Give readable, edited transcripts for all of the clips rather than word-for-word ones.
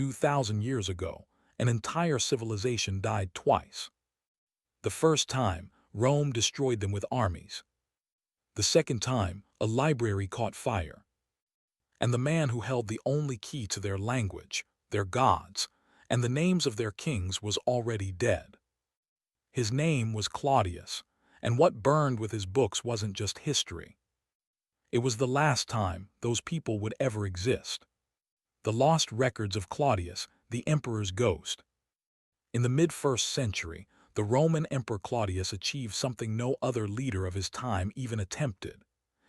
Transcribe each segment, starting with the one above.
2,000 years ago, an entire civilization died twice. The first time, Rome destroyed them with armies. The second time, a library caught fire. And the man who held the only key to their language, their gods, and the names of their kings was already dead. His name was Claudius, and what burned with his books wasn't just history. It was the last time those people would ever exist. The lost records of Claudius, the emperor's ghost. In the mid-1st century, the Roman Emperor Claudius achieved something no other leader of his time even attempted.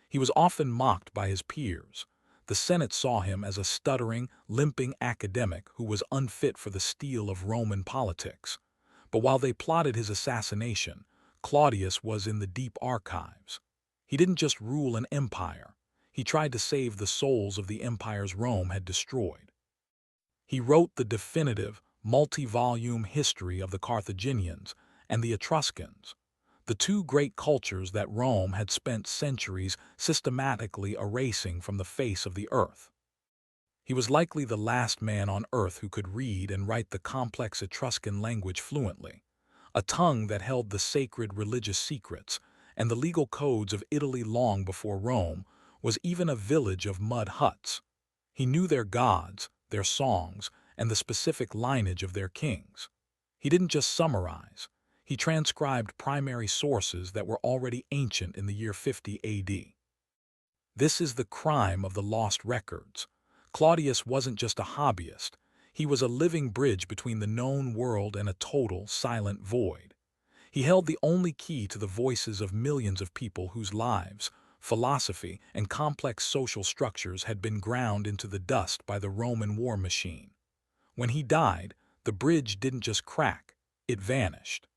He was often mocked by his peers. The Senate saw him as a stuttering, limping academic who was unfit for the steel of Roman politics. But while they plotted his assassination, Claudius was in the deep archives. He didn't just rule an empire. He tried to save the souls of the empires Rome had destroyed. He wrote the definitive, multi-volume history of the Carthaginians and the Etruscans, the two great cultures that Rome had spent centuries systematically erasing from the face of the earth. He was likely the last man on earth who could read and write the complex Etruscan language fluently, a tongue that held the sacred religious secrets and the legal codes of Italy long before Rome was even a village of mud huts. He knew their gods, their songs, and the specific lineage of their kings. He didn't just summarize. He transcribed primary sources that were already ancient in the year 50 AD. This is the crime of the lost records. Claudius wasn't just a hobbyist. He was a living bridge between the known world and a total, silent void. He held the only key to the voices of millions of people whose lives, philosophy, and complex social structures had been ground into the dust by the Roman war machine. When he died, the bridge didn't just crack, it vanished.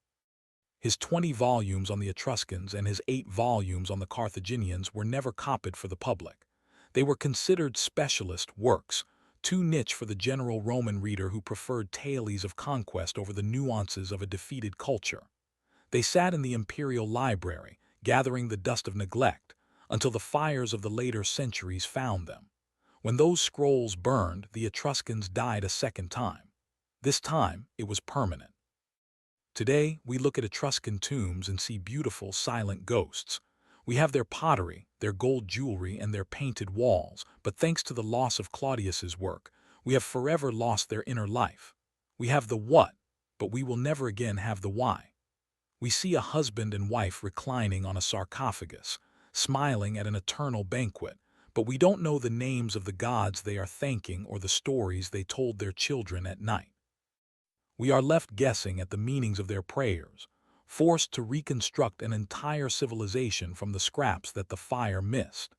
His 20 volumes on the Etruscans and his 8 volumes on the Carthaginians were never copied for the public. They were considered specialist works, too niche for the general Roman reader who preferred tales of conquest over the nuances of a defeated culture. They sat in the imperial library, gathering the dust of neglect, until the fires of the later centuries found them. When those scrolls burned, the Etruscans died a second time. This time, it was permanent. Today, we look at Etruscan tombs and see beautiful, silent ghosts. We have their pottery, their gold jewelry, and their painted walls, but thanks to the loss of Claudius's work, we have forever lost their inner life. We have the what, but we will never again have the why. We see a husband and wife reclining on a sarcophagus, smiling at an eternal banquet, but we don't know the names of the gods they are thanking or the stories they told their children at night. We are left guessing at the meanings of their prayers, forced to reconstruct an entire civilization from the scraps that the fire missed.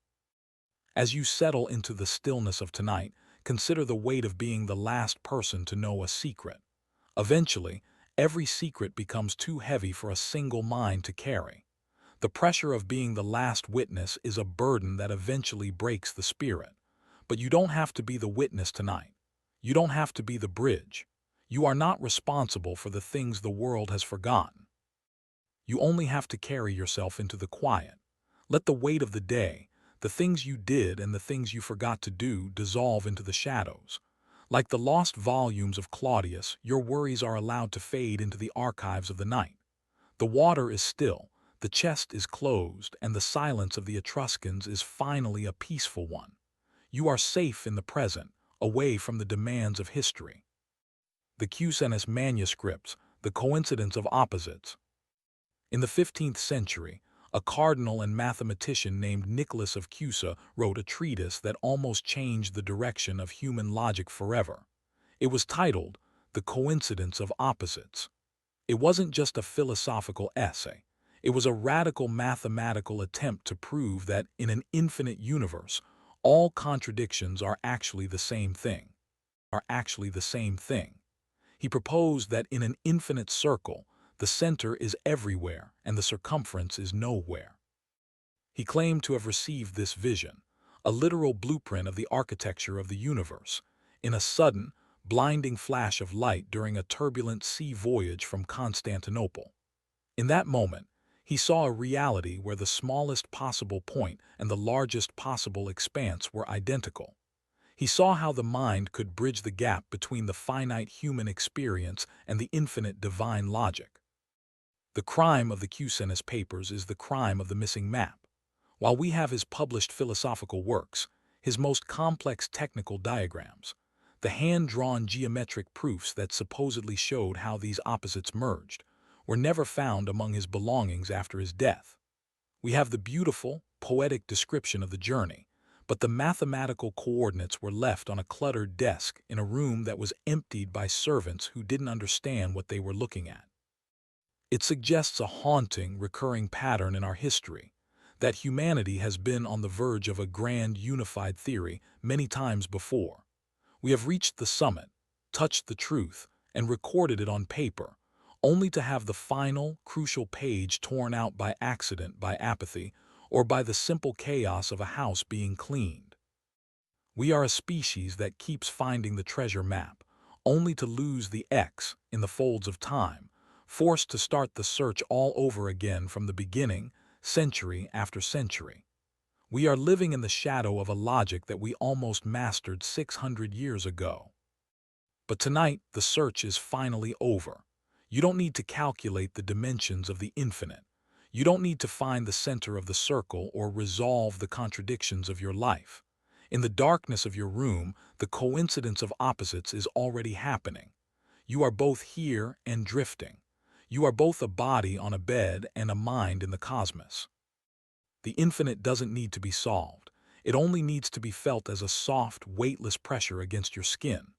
As you settle into the stillness of tonight, consider the weight of being the last person to know a secret. Eventually, every secret becomes too heavy for a single mind to carry. The pressure of being the last witness is a burden that eventually breaks the spirit. But you don't have to be the witness tonight. You don't have to be the bridge. You are not responsible for the things the world has forgotten. You only have to carry yourself into the quiet. Let the weight of the day, the things you did and the things you forgot to do, dissolve into the shadows. Like the lost volumes of Claudius, your worries are allowed to fade into the archives of the night. The water is still, the chest is closed, and the silence of the Etruscans is finally a peaceful one. You are safe in the present, away from the demands of history. The Cusanus Manuscripts, the coincidence of opposites. In the 15th century, a cardinal and mathematician named Nicholas of Cusa wrote a treatise that almost changed the direction of human logic forever. It was titled The Coincidence of Opposites. It wasn't just a philosophical essay. It was a radical mathematical attempt to prove that in an infinite universe, all contradictions are actually the same thing. He proposed that in an infinite circle, the center is everywhere and the circumference is nowhere. He claimed to have received this vision, a literal blueprint of the architecture of the universe, in a sudden, blinding flash of light during a turbulent sea voyage from Constantinople. In that moment, he saw a reality where the smallest possible point and the largest possible expanse were identical. He saw how the mind could bridge the gap between the finite human experience and the infinite divine logic. The crime of the Cusanus papers is the crime of the missing map. While we have his published philosophical works, his most complex technical diagrams, the hand-drawn geometric proofs that supposedly showed how these opposites merged, were never found among his belongings after his death. We have the beautiful, poetic description of the journey, but the mathematical coordinates were left on a cluttered desk in a room that was emptied by servants who didn't understand what they were looking at. It suggests a haunting, recurring pattern in our history, that humanity has been on the verge of a grand unified theory many times before. We have reached the summit, touched the truth, and recorded it on paper, only to have the final, crucial page torn out by accident, by apathy, or by the simple chaos of a house being cleaned. We are a species that keeps finding the treasure map, only to lose the X in the folds of time, forced to start the search all over again from the beginning, century after century. We are living in the shadow of a logic that we almost mastered 600 years ago. But tonight, the search is finally over. You don't need to calculate the dimensions of the infinite. You don't need to find the center of the circle or resolve the contradictions of your life. In the darkness of your room, the coincidence of opposites is already happening. You are both here and drifting. You are both a body on a bed and a mind in the cosmos. The infinite doesn't need to be solved. It only needs to be felt as a soft, weightless pressure against your skin.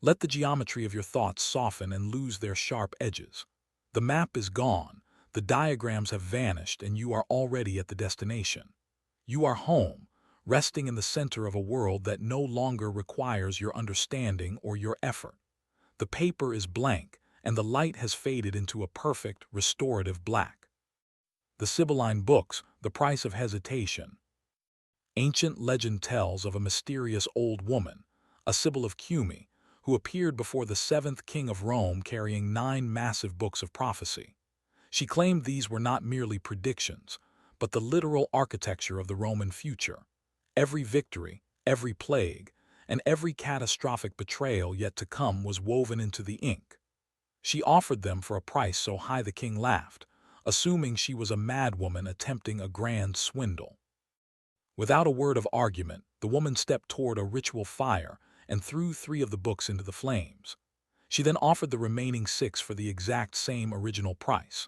Let the geometry of your thoughts soften and lose their sharp edges. The map is gone, the diagrams have vanished, and you are already at the destination. You are home, resting in the center of a world that no longer requires your understanding or your effort. The paper is blank, and the light has faded into a perfect, restorative black. The Sibylline Books, the price of hesitation. Ancient legend tells of a mysterious old woman, a Sibyl of Cumae, who appeared before the seventh king of Rome carrying 9 massive books of prophecy. She claimed these were not merely predictions, but the literal architecture of the Roman future. Every victory, every plague, and every catastrophic betrayal yet to come was woven into the ink. She offered them for a price so high the king laughed, assuming she was a madwoman attempting a grand swindle. Without a word of argument, the woman stepped toward a ritual fire and threw 3 of the books into the flames. She then offered the remaining 6 for the exact same original price.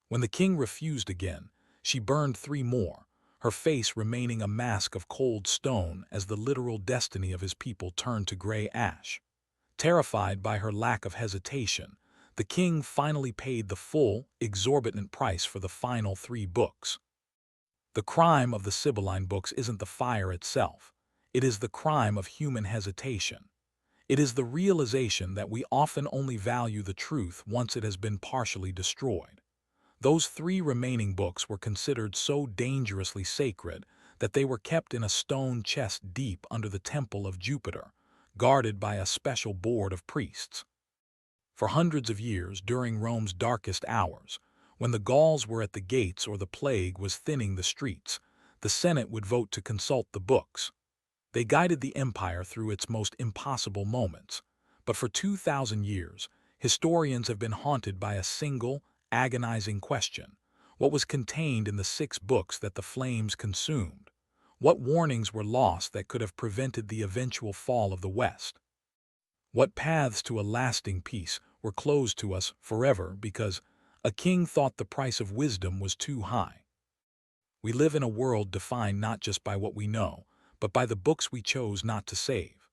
When the king refused again, she burned 3 more, her face remaining a mask of cold stone as the literal destiny of his people turned to gray ash. Terrified by her lack of hesitation, the king finally paid the full, exorbitant price for the final 3 books. The crime of the Sibylline Books isn't the fire itself. It is the crime of human hesitation. It is the realization that we often only value the truth once it has been partially destroyed. Those 3 remaining books were considered so dangerously sacred that they were kept in a stone chest deep under the temple of Jupiter, guarded by a special board of priests. For hundreds of years, during Rome's darkest hours, when the Gauls were at the gates or the plague was thinning the streets, the Senate would vote to consult the books. They guided the empire through its most impossible moments. But for 2,000 years, historians have been haunted by a single, agonizing question. What was contained in the 6 books that the flames consumed? What warnings were lost that could have prevented the eventual fall of the West? What paths to a lasting peace were closed to us forever because a king thought the price of wisdom was too high? We live in a world defined not just by what we know, but by the books we chose not to save.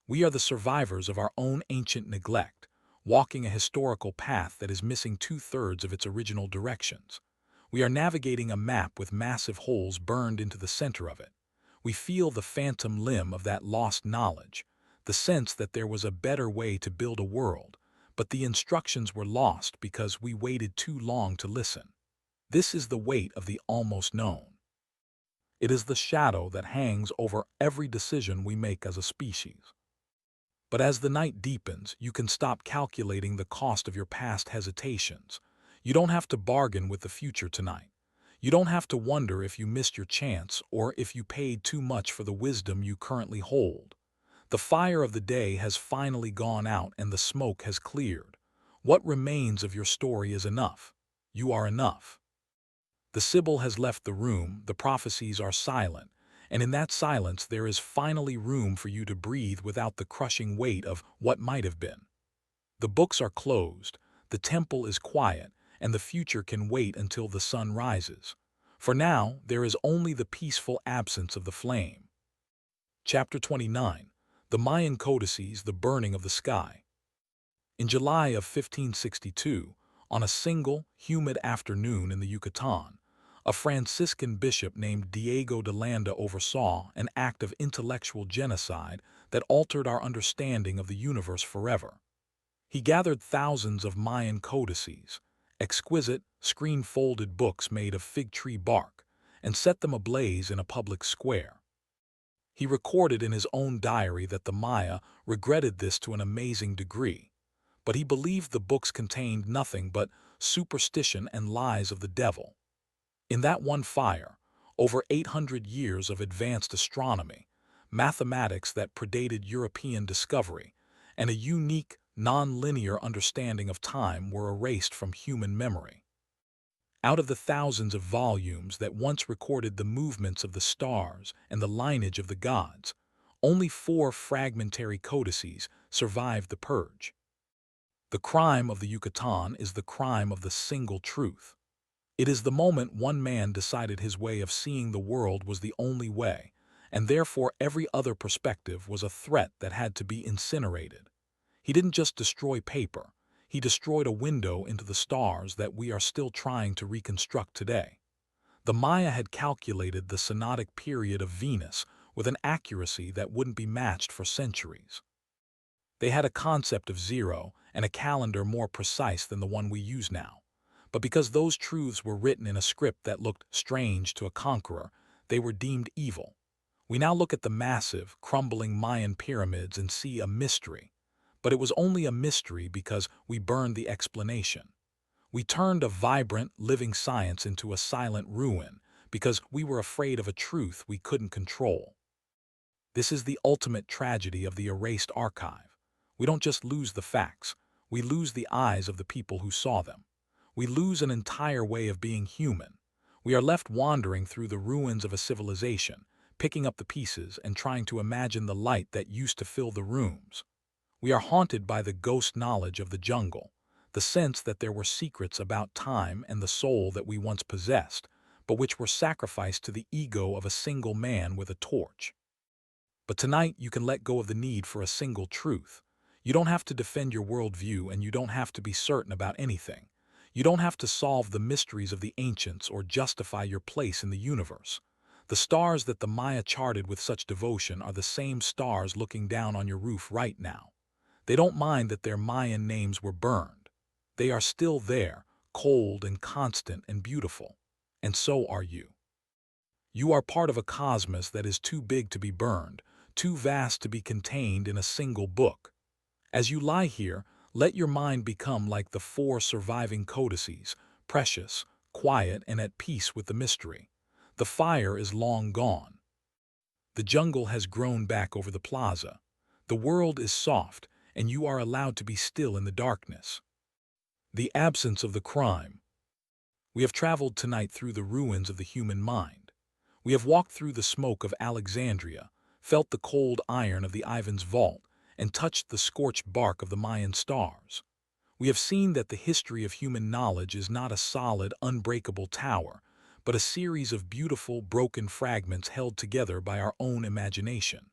We are the survivors of our own ancient neglect, walking a historical path that is missing 2/3 of its original directions. We are navigating a map with massive holes burned into the center of it. We feel the phantom limb of that lost knowledge, the sense that there was a better way to build a world, but the instructions were lost because we waited too long to listen. This is the weight of the almost known. It is the shadow that hangs over every decision we make as a species. But as the night deepens, you can stop calculating the cost of your past hesitations. You don't have to bargain with the future tonight. You don't have to wonder if you missed your chance or if you paid too much for the wisdom you currently hold. The fire of the day has finally gone out and the smoke has cleared. What remains of your story is enough. You are enough. The Sibyl has left the room, the prophecies are silent, and in that silence there is finally room for you to breathe without the crushing weight of what might have been. The books are closed, the temple is quiet, and the future can wait until the sun rises. For now, there is only the peaceful absence of the flame. Chapter 29. The Mayan Codices, the Burning of the Sky. In July of 1562, on a single, humid afternoon in the Yucatan, a Franciscan bishop named Diego de Landa oversaw an act of intellectual genocide that altered our understanding of the universe forever. He gathered thousands of Mayan codices, exquisite, screen-folded books made of fig tree bark, and set them ablaze in a public square. He recorded in his own diary that the Maya regretted this to an amazing degree, but he believed the books contained nothing but superstition and lies of the devil. In that one fire, over 800 years of advanced astronomy, mathematics that predated European discovery, and a unique, non-linear understanding of time were erased from human memory. Out of the thousands of volumes that once recorded the movements of the stars and the lineage of the gods, only 4 fragmentary codices survived the purge. The crime of the Yucatan is the crime of the single truth. It is the moment one man decided his way of seeing the world was the only way, and therefore every other perspective was a threat that had to be incinerated. He didn't just destroy paper, he destroyed a window into the stars that we are still trying to reconstruct today. The Maya had calculated the synodic period of Venus with an accuracy that wouldn't be matched for centuries. They had a concept of zero and a calendar more precise than the one we use now. But because those truths were written in a script that looked strange to a conqueror, they were deemed evil. We now look at the massive, crumbling Mayan pyramids and see a mystery. But it was only a mystery because we burned the explanation. We turned a vibrant, living science into a silent ruin because we were afraid of a truth we couldn't control. This is the ultimate tragedy of the erased archive. We don't just lose the facts, we lose the eyes of the people who saw them. We lose an entire way of being human. We are left wandering through the ruins of a civilization, picking up the pieces and trying to imagine the light that used to fill the rooms. We are haunted by the ghost knowledge of the jungle, the sense that there were secrets about time and the soul that we once possessed, but which were sacrificed to the ego of a single man with a torch. But tonight you can let go of the need for a single truth. You don't have to defend your worldview and you don't have to be certain about anything. You don't have to solve the mysteries of the ancients or justify your place in the universe. The stars that the Maya charted with such devotion are the same stars looking down on your roof right now. They don't mind that their Mayan names were burned. They are still there, cold and constant and beautiful. And so are you. You are part of a cosmos that is too big to be burned, too vast to be contained in a single book. As you lie here, let your mind become like the 4 surviving codices, precious, quiet, and at peace with the mystery. The fire is long gone. The jungle has grown back over the plaza. The world is soft, and you are allowed to be still in the darkness. The absence of the crime. We have traveled tonight through the ruins of the human mind. We have walked through the smoke of Alexandria, felt the cold iron of the Ivan's vault, and touched the scorched bark of the Mayan stars. We have seen that the history of human knowledge is not a solid, unbreakable tower, but a series of beautiful, broken fragments held together by our own imagination.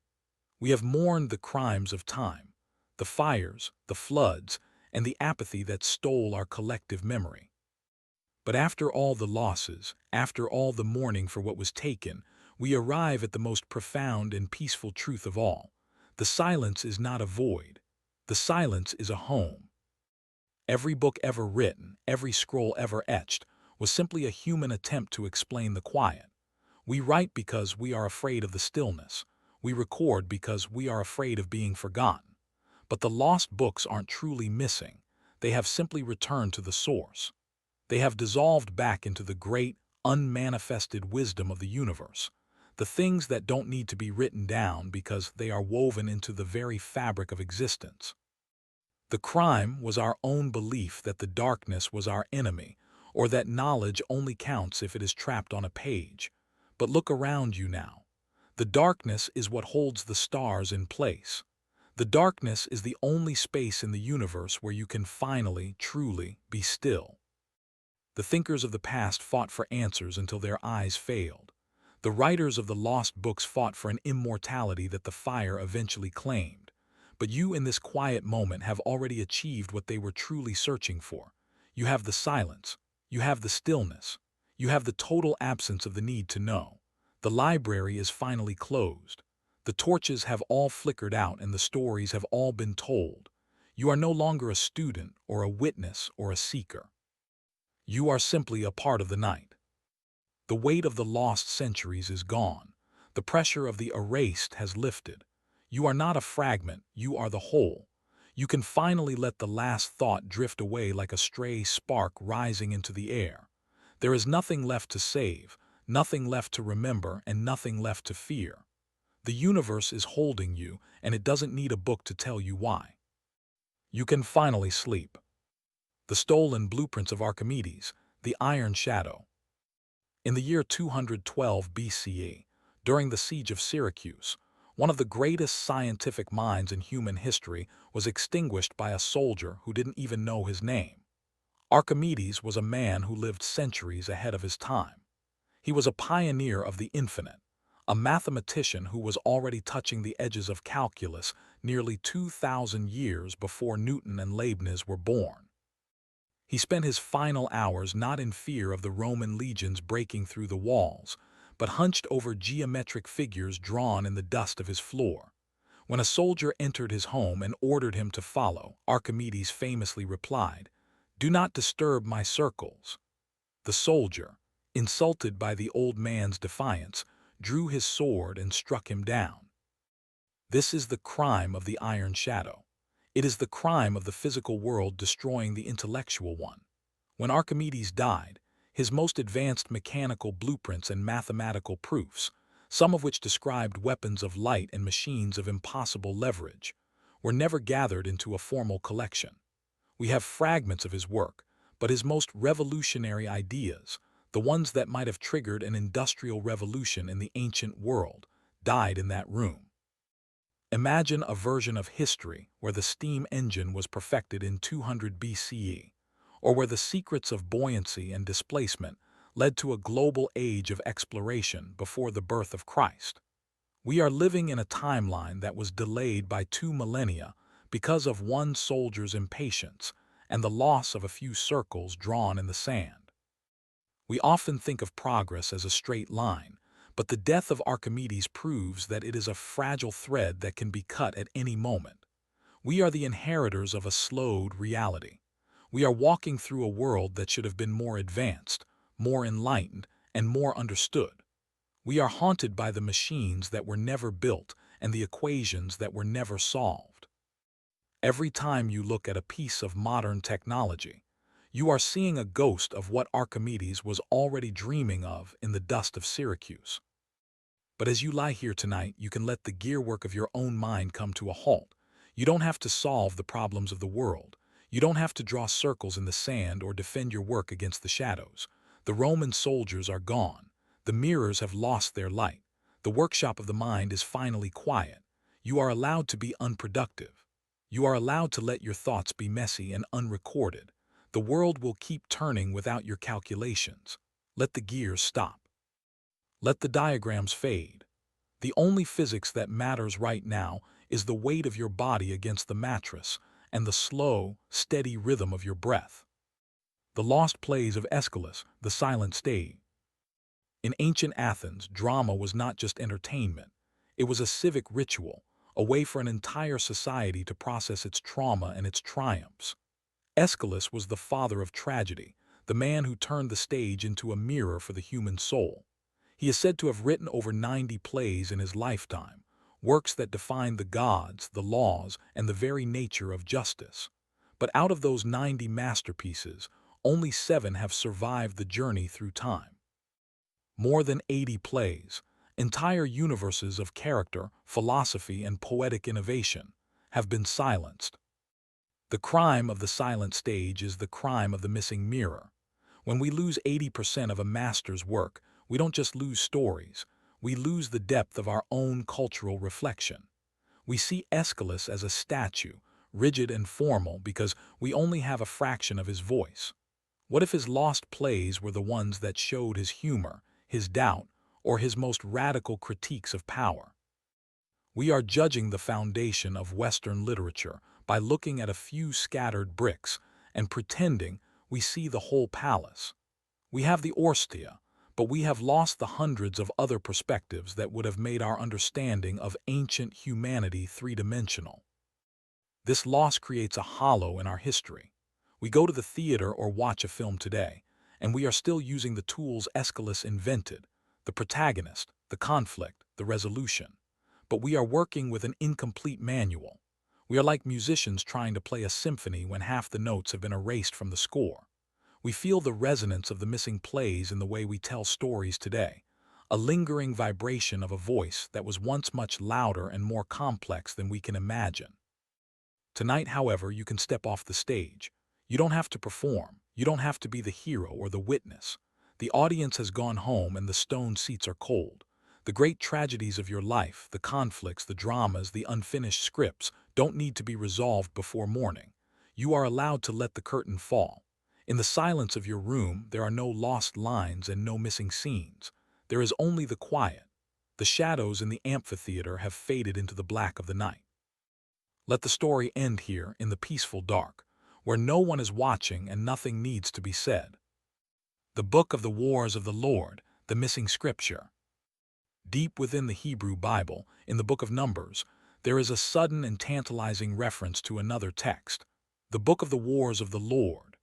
We have mourned the crimes of time, the fires, the floods, and the apathy that stole our collective memory. But after all the losses, after all the mourning for what was taken, we arrive at the most profound and peaceful truth of all. The silence is not a void. The silence is a home. Every book ever written, every scroll ever etched, was simply a human attempt to explain the quiet. We write because we are afraid of the stillness. We record because we are afraid of being forgotten. But the lost books aren't truly missing. They have simply returned to the source. They have dissolved back into the great, unmanifested wisdom of the universe. the things that don't need to be written down because they are woven into the very fabric of existence. The crime was our own belief that the darkness was our enemy, or that knowledge only counts if it is trapped on a page. But look around you now. The darkness is what holds the stars in place. The darkness is the only space in the universe where you can finally, truly, be still. The thinkers of the past fought for answers until their eyes failed. The writers of the lost books fought for an immortality that the fire eventually claimed. But you in this quiet moment have already achieved what they were truly searching for. You have the silence. You have the stillness. You have the total absence of the need to know. The library is finally closed. The torches have all flickered out and the stories have all been told. You are no longer a student or a witness or a seeker. You are simply a part of the night. The weight of the lost centuries is gone. The pressure of the erased has lifted. You are not a fragment, you are the whole. You can finally let the last thought drift away like a stray spark rising into the air. There is nothing left to save, nothing left to remember, and nothing left to fear. The universe is holding you, and it doesn't need a book to tell you why. You can finally sleep. The stolen blueprints of Archimedes, the Iron Shadow. In the year 212 BCE, during the siege of Syracuse, one of the greatest scientific minds in human history was extinguished by a soldier who didn't even know his name. Archimedes was a man who lived centuries ahead of his time. He was a pioneer of the infinite, a mathematician who was already touching the edges of calculus nearly 2,000 years before Newton and Leibniz were born. He spent his final hours not in fear of the Roman legions breaking through the walls, but hunched over geometric figures drawn in the dust of his floor. When a soldier entered his home and ordered him to follow, Archimedes famously replied, "Do not disturb my circles." The soldier, insulted by the old man's defiance, drew his sword and struck him down. This is the crime of the Iron Shadow. It is the crime of the physical world destroying the intellectual one. When Archimedes died, his most advanced mechanical blueprints and mathematical proofs, some of which described weapons of light and machines of impossible leverage, were never gathered into a formal collection. We have fragments of his work, but his most revolutionary ideas, the ones that might have triggered an industrial revolution in the ancient world, died in that room. Imagine a version of history where the steam engine was perfected in 200 BCE, or where the secrets of buoyancy and displacement led to a global age of exploration before the birth of Christ. We are living in a timeline that was delayed by 2 millennia because of one soldier's impatience and the loss of a few circles drawn in the sand. We often think of progress as a straight line, but the death of Archimedes proves that it is a fragile thread that can be cut at any moment. We are the inheritors of a slowed reality. We are walking through a world that should have been more advanced, more enlightened, and more understood. We are haunted by the machines that were never built and the equations that were never solved. Every time you look at a piece of modern technology, you are seeing a ghost of what Archimedes was already dreaming of in the dust of Syracuse. But as you lie here tonight, you can let the gearwork of your own mind come to a halt. You don't have to solve the problems of the world. You don't have to draw circles in the sand or defend your work against the shadows. The Roman soldiers are gone. The mirrors have lost their light. The workshop of the mind is finally quiet. You are allowed to be unproductive. You are allowed to let your thoughts be messy and unrecorded. The world will keep turning without your calculations. Let the gears stop. Let the diagrams fade. The only physics that matters right now is the weight of your body against the mattress and the slow, steady rhythm of your breath. The lost plays of Aeschylus, the silent stage. In ancient Athens, drama was not just entertainment. It was a civic ritual, a way for an entire society to process its trauma and its triumphs. Aeschylus was the father of tragedy, the man who turned the stage into a mirror for the human soul. He is said to have written over 90 plays in his lifetime, works that defined the gods, the laws, and the very nature of justice. But out of those 90 masterpieces, only 7 have survived the journey through time. More than 80 plays, Entire universes of character, philosophy, and poetic innovation have been silenced. The crime of the silent stage is the crime of the missing mirror. When we lose 80% of a master's work, we don't just lose stories, we lose the depth of our own cultural reflection. We see Aeschylus as a statue, rigid and formal because we only have a fraction of his voice. What if his lost plays were the ones that showed his humor, his doubt, or his most radical critiques of power? We are judging the foundation of Western literature by looking at a few scattered bricks and pretending we see the whole palace. We have the Orstia, but we have lost the hundreds of other perspectives that would have made our understanding of ancient humanity three-dimensional. This loss creates a hollow in our history. We go to the theater or watch a film today, and we are still using the tools Aeschylus invented: the protagonist, the conflict, the resolution. But we are working with an incomplete manual. We are like musicians trying to play a symphony when half the notes have been erased from the score. We feel the resonance of the missing plays in the way we tell stories today, a lingering vibration of a voice that was once much louder and more complex than we can imagine. Tonight, however, you can step off the stage. You don't have to perform. You don't have to be the hero or the witness. The audience has gone home and the stone seats are cold. The great tragedies of your life, the conflicts, the dramas, the unfinished scripts, don't need to be resolved before morning. You are allowed to let the curtain fall. In the silence of your room, there are no lost lines and no missing scenes. There is only the quiet. The shadows in the amphitheater have faded into the black of the night. Let the story end here in the peaceful dark, where no one is watching and nothing needs to be said. The Book of the Wars of the Lord, the missing scripture. Deep within the Hebrew Bible, in the Book of Numbers, there is a sudden and tantalizing reference to another text, the Book of the Wars of the Lord.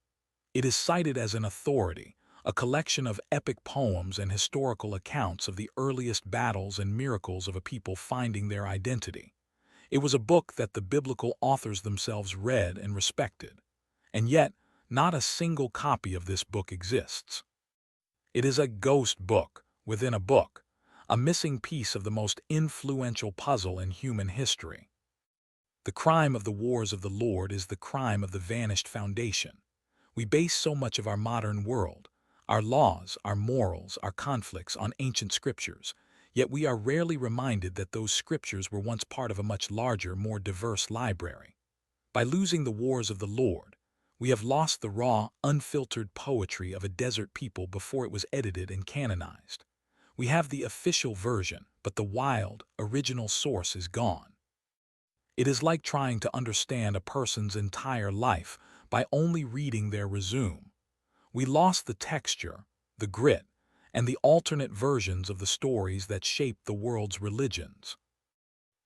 It is cited as an authority, a collection of epic poems and historical accounts of the earliest battles and miracles of a people finding their identity. It was a book that the biblical authors themselves read and respected. And yet, not a single copy of this book exists. It is a ghost book within a book, a missing piece of the most influential puzzle in human history. The crime of the wars of the Lord is the crime of the vanished foundation. We base so much of our modern world, our laws, our morals, our conflicts on ancient scriptures, yet we are rarely reminded that those scriptures were once part of a much larger, more diverse library. By losing the wars of the Lord, we have lost the raw, unfiltered poetry of a desert people before it was edited and canonized. We have the official version, but the wild, original source is gone. It is like trying to understand a person's entire life by only reading their resume. We lost the texture, the grit, and the alternate versions of the stories that shaped the world's religions.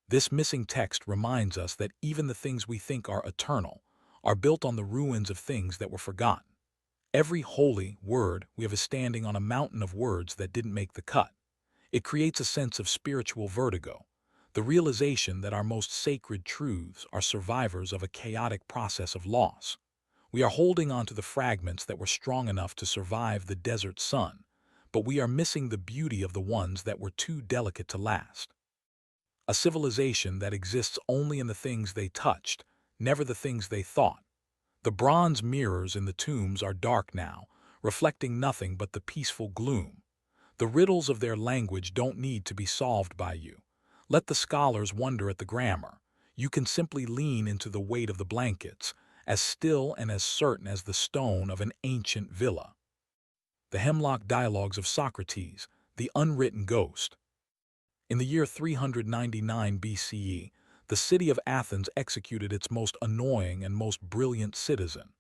This missing text reminds us that even the things we think are eternal are built on the ruins of things that were forgotten. Every holy word we have is standing on a mountain of words that didn't make the cut. It creates a sense of spiritual vertigo, the realization that our most sacred truths are survivors of a chaotic process of loss. We are holding on to the fragments that were strong enough to survive the desert sun, but we are missing the beauty of the ones that were too delicate to last. A civilization that exists only in the things they touched, never the things they thought. The bronze mirrors in the tombs are dark now, reflecting nothing but the peaceful gloom. The riddles of their language don't need to be solved by you. Let the scholars wonder at the grammar. You can simply lean into the weight of the blankets, as still and as certain as the stone of an ancient villa. The hemlock dialogues of Socrates, the unwritten ghost. In the year 399 BCE, the city of Athens executed its most annoying and most brilliant citizen.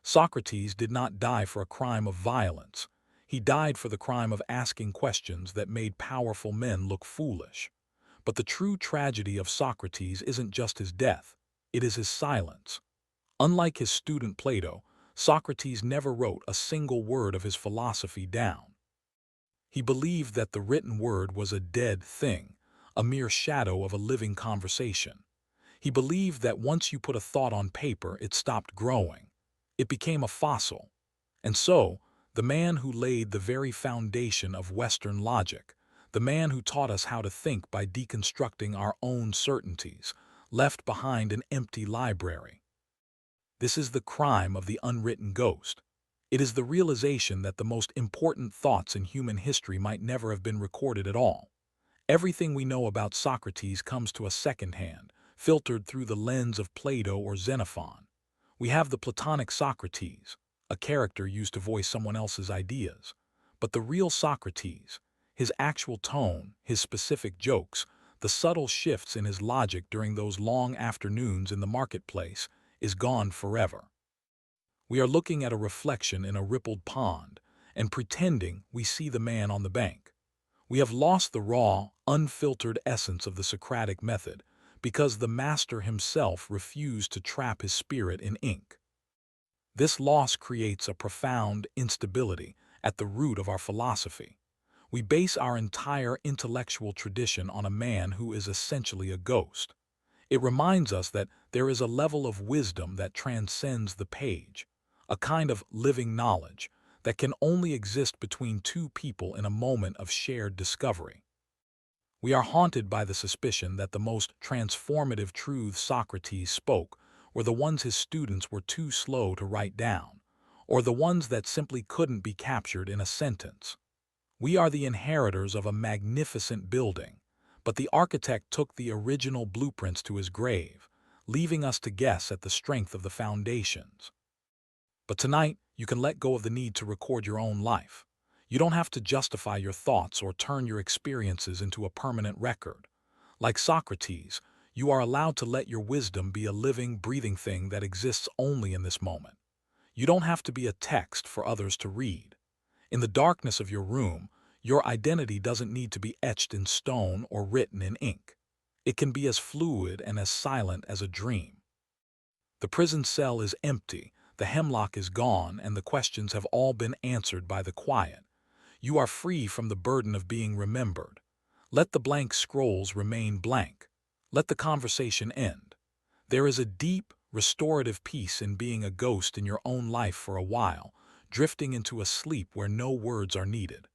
Socrates did not die for a crime of violence. He died for the crime of asking questions that made powerful men look foolish. But the true tragedy of Socrates isn't just his death, it is his silence. Unlike his student Plato, Socrates never wrote a single word of his philosophy down. He believed that the written word was a dead thing, a mere shadow of a living conversation. He believed that once you put a thought on paper, it stopped growing. It became a fossil. And so, the man who laid the very foundation of Western logic, the man who taught us how to think by deconstructing our own certainties, left behind an empty library. This is the crime of the unwritten ghost. It is the realization that the most important thoughts in human history might never have been recorded at all. Everything we know about Socrates comes to us secondhand, filtered through the lens of Plato or Xenophon. We have the Platonic Socrates, a character used to voice someone else's ideas. But the real Socrates, his actual tone, his specific jokes, the subtle shifts in his logic during those long afternoons in the marketplace, is gone forever. We are looking at a reflection in a rippled pond and pretending we see the man on the bank. We have lost the raw, unfiltered essence of the Socratic method because the master himself refused to trap his spirit in ink. This loss creates a profound instability at the root of our philosophy. We base our entire intellectual tradition on a man who is essentially a ghost. It reminds us that there is a level of wisdom that transcends the page, a kind of living knowledge that can only exist between two people in a moment of shared discovery. We are haunted by the suspicion that the most transformative truths Socrates spoke were the ones his students were too slow to write down, or the ones that simply couldn't be captured in a sentence. We are the inheritors of a magnificent building, but the architect took the original blueprints to his grave, leaving us to guess at the strength of the foundations. But tonight, you can let go of the need to record your own life. You don't have to justify your thoughts or turn your experiences into a permanent record. Like Socrates, you are allowed to let your wisdom be a living, breathing thing that exists only in this moment. You don't have to be a text for others to read. In the darkness of your room, your identity doesn't need to be etched in stone or written in ink. It can be as fluid and as silent as a dream. The prison cell is empty, the hemlock is gone, and the questions have all been answered by the quiet. You are free from the burden of being remembered. Let the blank scrolls remain blank. Let the conversation end. There is a deep, restorative peace in being a ghost in your own life for a while, drifting into a sleep where no words are needed.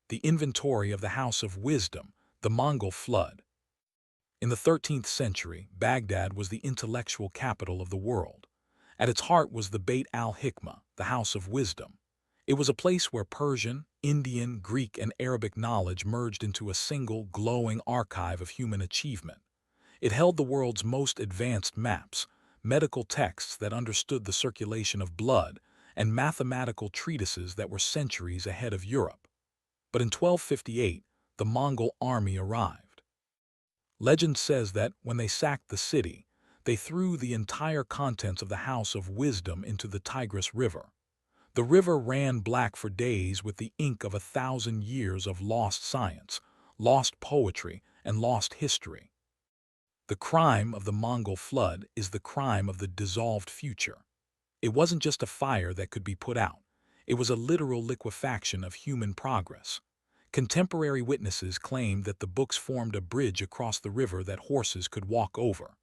The Inventory of the House of Wisdom, the Mongol Flood. In the 13th century, Baghdad was the intellectual capital of the world. At its heart was the Beit al-Hikmah, the House of Wisdom. It was a place where Persian, Indian, Greek, and Arabic knowledge merged into a single, glowing archive of human achievement. It held the world's most advanced maps, medical texts that understood the circulation of blood, and mathematical treatises that were centuries ahead of Europe. But in 1258, the Mongol army arrived. Legend says that when they sacked the city, they threw the entire contents of the House of Wisdom into the Tigris River. The river ran black for days with the ink of 1,000 years of lost science, lost poetry, and lost history. The crime of the Mongol flood is the crime of the dissolved future. It wasn't just a fire that could be put out. It was a literal liquefaction of human progress. Contemporary witnesses claimed that the books formed a bridge across the river that horses could walk over.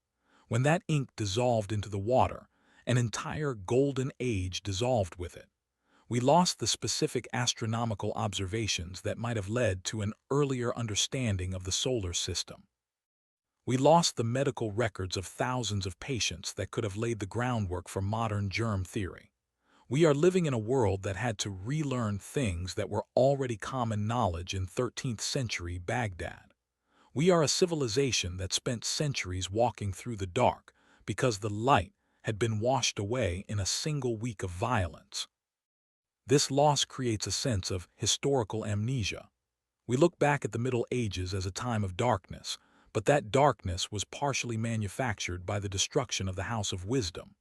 When that ink dissolved into the water, an entire golden age dissolved with it. We lost the specific astronomical observations that might have led to an earlier understanding of the solar system. We lost the medical records of thousands of patients that could have laid the groundwork for modern germ theory. We are living in a world that had to relearn things that were already common knowledge in 13th century Baghdad. We are a civilization that spent centuries walking through the dark because the light had been washed away in a single week of violence. This loss creates a sense of historical amnesia. We look back at the Middle Ages as a time of darkness, but that darkness was partially manufactured by the destruction of the House of Wisdom.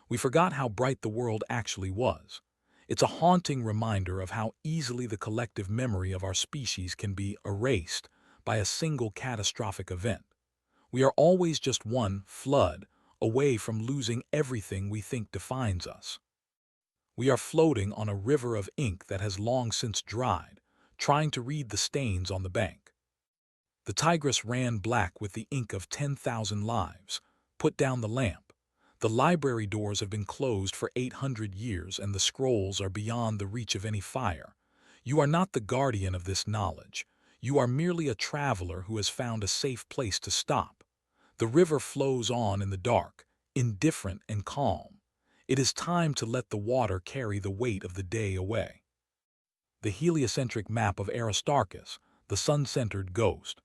We forgot how bright the world actually was. It's a haunting reminder of how easily the collective memory of our species can be erased by a single catastrophic event. We are always just one flood away from losing everything we think defines us. We are floating on a river of ink that has long since dried, trying to read the stains on the bank. The Tigris ran black with the ink of 10,000 lives. Put down the lamp. The library doors have been closed for 800 years and the scrolls are beyond the reach of any fire. You are not the guardian of this knowledge. You are merely a traveler who has found a safe place to stop. The river flows on in the dark, indifferent and calm. It is time to let the water carry the weight of the day away. The heliocentric map of Aristarchus, the sun-centered ghost.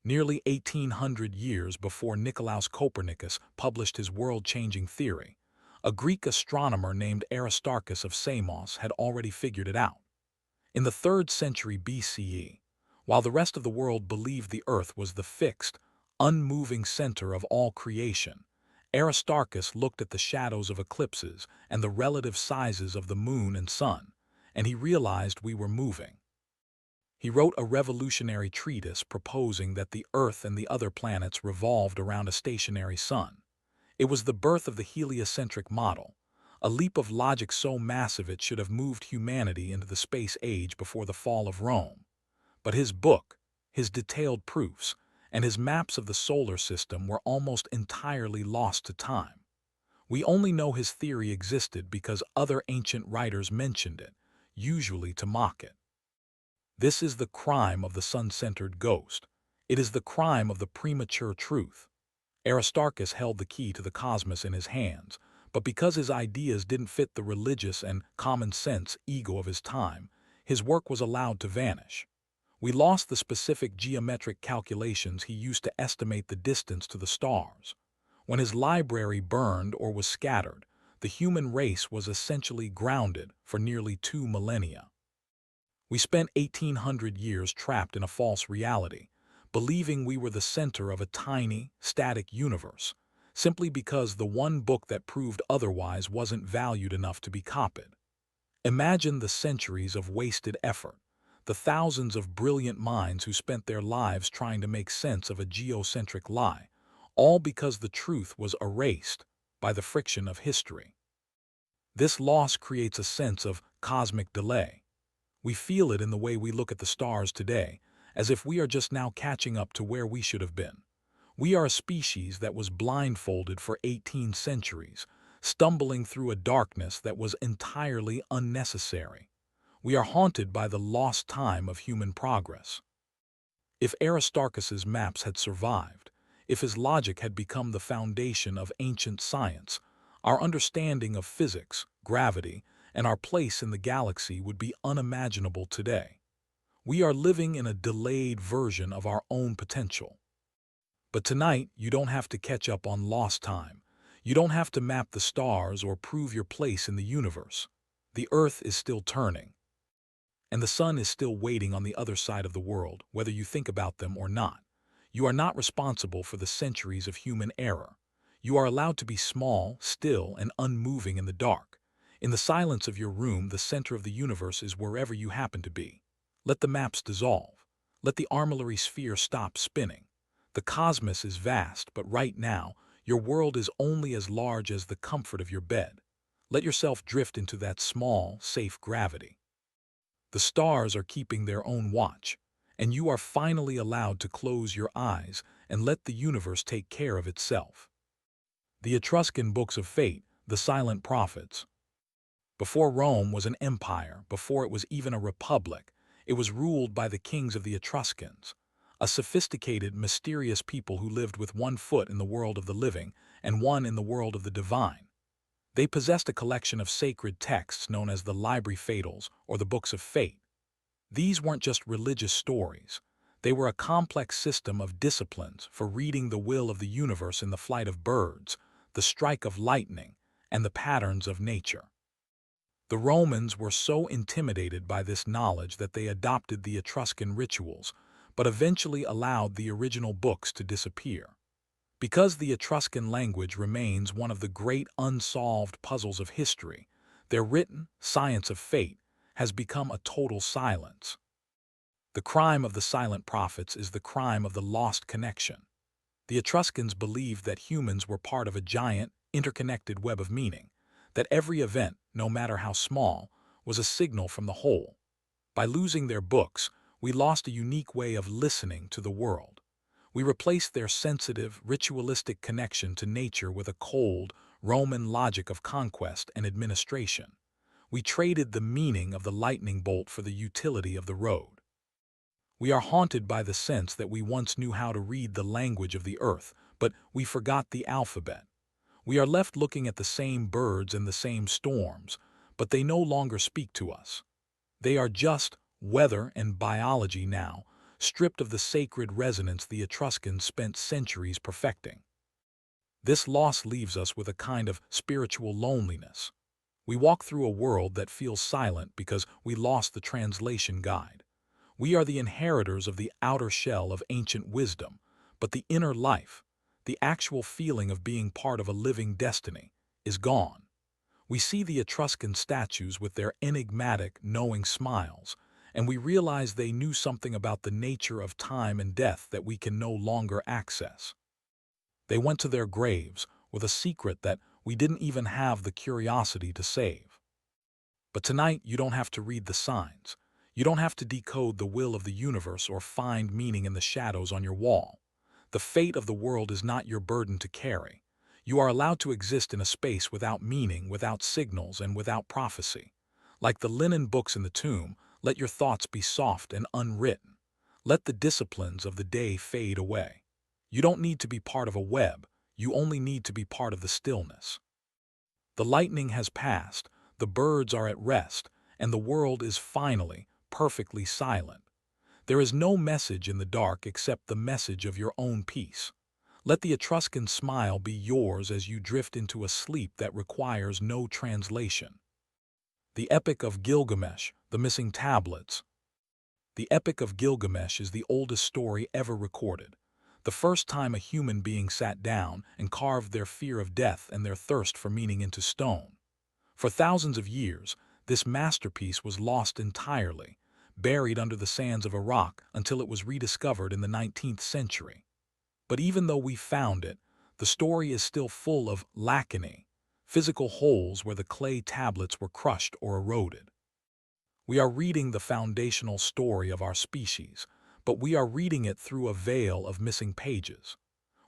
Nearly 1800 years before Nicolaus Copernicus published his world-changing theory, a Greek astronomer named Aristarchus of Samos had already figured it out. In the 3rd century BCE, while the rest of the world believed the Earth was the fixed, unmoving center of all creation, Aristarchus looked at the shadows of eclipses and the relative sizes of the moon and sun, and he realized we were moving. He wrote a revolutionary treatise proposing that the Earth and the other planets revolved around a stationary sun. It was the birth of the heliocentric model, a leap of logic so massive it should have moved humanity into the space age before the fall of Rome. But his book, his detailed proofs, and his maps of the solar system were almost entirely lost to time. We only know his theory existed because other ancient writers mentioned it, usually to mock it. This is the crime of the sun-centered ghost. It is the crime of the premature truth. Aristarchus held the key to the cosmos in his hands, but because his ideas didn't fit the religious and common-sense ego of his time, his work was allowed to vanish. We lost the specific geometric calculations he used to estimate the distance to the stars. When his library burned or was scattered, the human race was essentially grounded for nearly 2 millennia. We spent 1800 years trapped in a false reality, believing we were the center of a tiny, static universe, simply because the one book that proved otherwise wasn't valued enough to be copied. Imagine the centuries of wasted effort, the thousands of brilliant minds who spent their lives trying to make sense of a geocentric lie, all because the truth was erased by the friction of history. This loss creates a sense of cosmic delay. We feel it in the way we look at the stars today, as if we are just now catching up to where we should have been. We are a species that was blindfolded for 18 centuries, stumbling through a darkness that was entirely unnecessary. We are haunted by the lost time of human progress. If Aristarchus's maps had survived, if his logic had become the foundation of ancient science, our understanding of physics, gravity, and our place in the galaxy would be unimaginable today. We are living in a delayed version of our own potential. But tonight, you don't have to catch up on lost time. You don't have to map the stars or prove your place in the universe. The Earth is still turning, and the sun is still waiting on the other side of the world, whether you think about them or not. You are not responsible for the centuries of human error. You are allowed to be small, still, and unmoving in the dark. In the silence of your room, the center of the universe is wherever you happen to be. Let the maps dissolve. Let the armillary sphere stop spinning. The cosmos is vast, but right now, your world is only as large as the comfort of your bed. Let yourself drift into that small, safe gravity. The stars are keeping their own watch, and you are finally allowed to close your eyes and let the universe take care of itself. The Etruscan books of fate, the silent prophets. Before Rome was an empire, before it was even a republic, it was ruled by the kings of the Etruscans, a sophisticated, mysterious people who lived with one foot in the world of the living and one in the world of the divine. They possessed a collection of sacred texts known as the Libri Fatales, or the Books of Fate. These weren't just religious stories. They were a complex system of disciplines for reading the will of the universe in the flight of birds, the strike of lightning, and the patterns of nature. The Romans were so intimidated by this knowledge that they adopted the Etruscan rituals, but eventually allowed the original books to disappear. Because the Etruscan language remains one of the great unsolved puzzles of history, their written science of fate has become a total silence. The crime of the silent prophets is the crime of the lost connection. The Etruscans believed that humans were part of a giant, interconnected web of meaning, that every event, no matter how small, was a signal from the whole. By losing their books, we lost a unique way of listening to the world. We replaced their sensitive, ritualistic connection to nature with a cold, Roman logic of conquest and administration. We traded the meaning of the lightning bolt for the utility of the road. We are haunted by the sense that we once knew how to read the language of the earth, but we forgot the alphabet. We are left looking at the same birds and the same storms, but they no longer speak to us. They are just weather and biology now, stripped of the sacred resonance the Etruscans spent centuries perfecting. This loss leaves us with a kind of spiritual loneliness. We walk through a world that feels silent because we lost the translation guide. We are the inheritors of the outer shell of ancient wisdom, but the inner life, the actual feeling of being part of a living destiny, is gone. We see the Etruscan statues with their enigmatic, knowing smiles, and we realize they knew something about the nature of time and death that we can no longer access. They went to their graves with a secret that we didn't even have the curiosity to save. But tonight, you don't have to read the signs. You don't have to decode the will of the universe or find meaning in the shadows on your wall. The fate of the world is not your burden to carry. You are allowed to exist in a space without meaning, without signals, and without prophecy. Like the linen books in the tomb, let your thoughts be soft and unwritten. Let the disciplines of the day fade away. You don't need to be part of a web, you only need to be part of the stillness. The lightning has passed, the birds are at rest, and the world is finally, perfectly silent. There is no message in the dark except the message of your own peace. Let the Etruscan smile be yours as you drift into a sleep that requires no translation. The Epic of Gilgamesh, the missing tablets. The Epic of Gilgamesh is the oldest story ever recorded. The first time a human being sat down and carved their fear of death and their thirst for meaning into stone. For thousands of years, this masterpiece was lost entirely, buried under the sands of a rock until it was rediscovered in the 19th century. But even though we found it, the story is still full of lacunae, physical holes where the clay tablets were crushed or eroded. We are reading the foundational story of our species, but we are reading it through a veil of missing pages.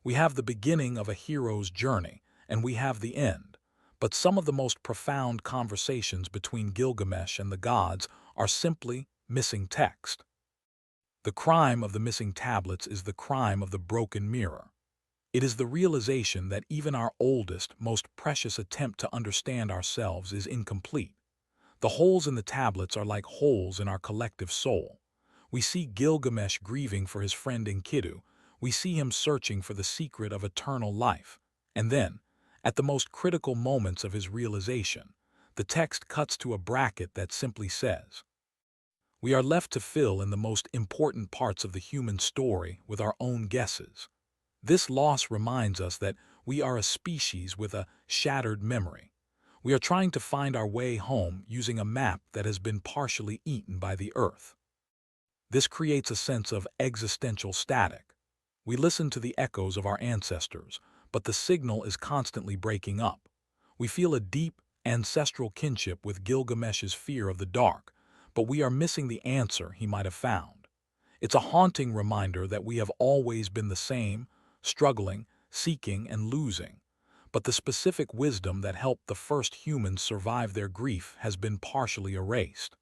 We have the beginning of a hero's journey, and we have the end. But some of the most profound conversations between Gilgamesh and the gods are simply missing text. The crime of the missing tablets is the crime of the broken mirror. It is the realization that even our oldest, most precious attempt to understand ourselves is incomplete. The holes in the tablets are like holes in our collective soul. We see Gilgamesh grieving for his friend Enkidu. We see him searching for the secret of eternal life. And then, at the most critical moments of his realization, the text cuts to a bracket that simply says, "We are left to fill in the most important parts of the human story with our own guesses." This loss reminds us that we are a species with a shattered memory. We are trying to find our way home using a map that has been partially eaten by the earth. This creates a sense of existential static. We listen to the echoes of our ancestors, but the signal is constantly breaking up. We feel a deep, ancestral kinship with Gilgamesh's fear of the dark, but we are missing the answer he might have found. It's a haunting reminder that we have always been the same, struggling, seeking, and losing. But the specific wisdom that helped the first humans survive their grief has been partially erased.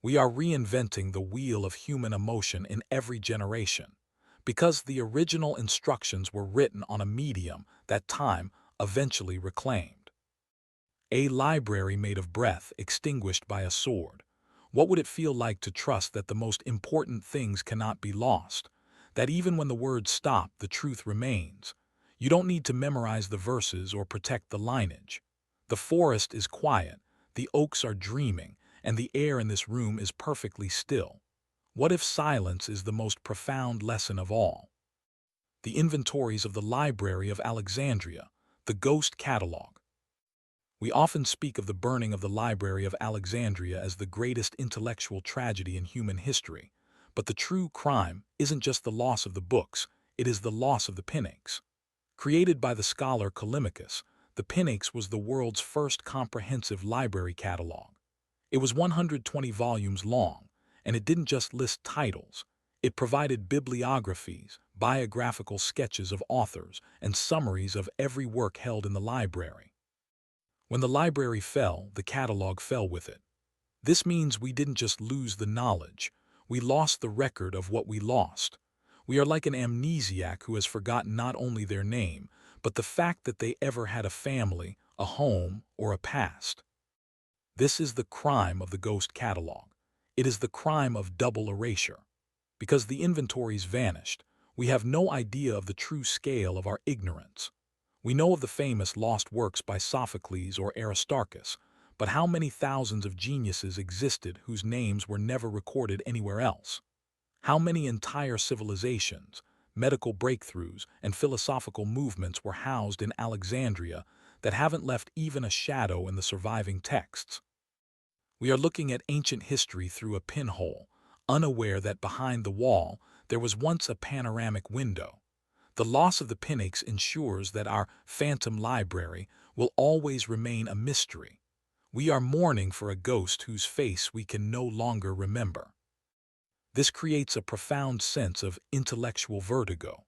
We are reinventing the wheel of human emotion in every generation, because the original instructions were written on a medium that time eventually reclaimed. A library made of breath extinguished by a sword. What would it feel like to trust that the most important things cannot be lost, that even when the words stop, the truth remains? You don't need to memorize the verses or protect the lineage. The forest is quiet, the oaks are dreaming, and the air in this room is perfectly still. What if silence is the most profound lesson of all? The Inventories of the Library of Alexandria, the Ghost Catalog. We often speak of the burning of the Library of Alexandria as the greatest intellectual tragedy in human history, but the true crime isn't just the loss of the books, it is the loss of the Pinax. Created by the scholar Callimachus, the Pinax was the world's first comprehensive library catalog. It was 120 volumes long, and it didn't just list titles. It provided bibliographies, biographical sketches of authors, and summaries of every work held in the library. When the library fell, the catalog fell with it. This means we didn't just lose the knowledge, We lost the record of what we lost. We are like an amnesiac who has forgotten not only their name, but the fact that they ever had a family, a home, or a past. This is the crime of the ghost catalog. It is the crime of double erasure. Because the inventories vanished, we have no idea of the true scale of our ignorance. We know of the famous lost works by Sophocles or Aristarchus, but how many thousands of geniuses existed whose names were never recorded anywhere else? How many entire civilizations, medical breakthroughs, and philosophical movements were housed in Alexandria that haven't left even a shadow in the surviving texts? We are looking at ancient history through a pinhole, unaware that behind the wall there was once a panoramic window. The loss of the Pinax ensures that our phantom library will always remain a mystery. We are mourning for a ghost whose face we can no longer remember. This creates a profound sense of intellectual vertigo.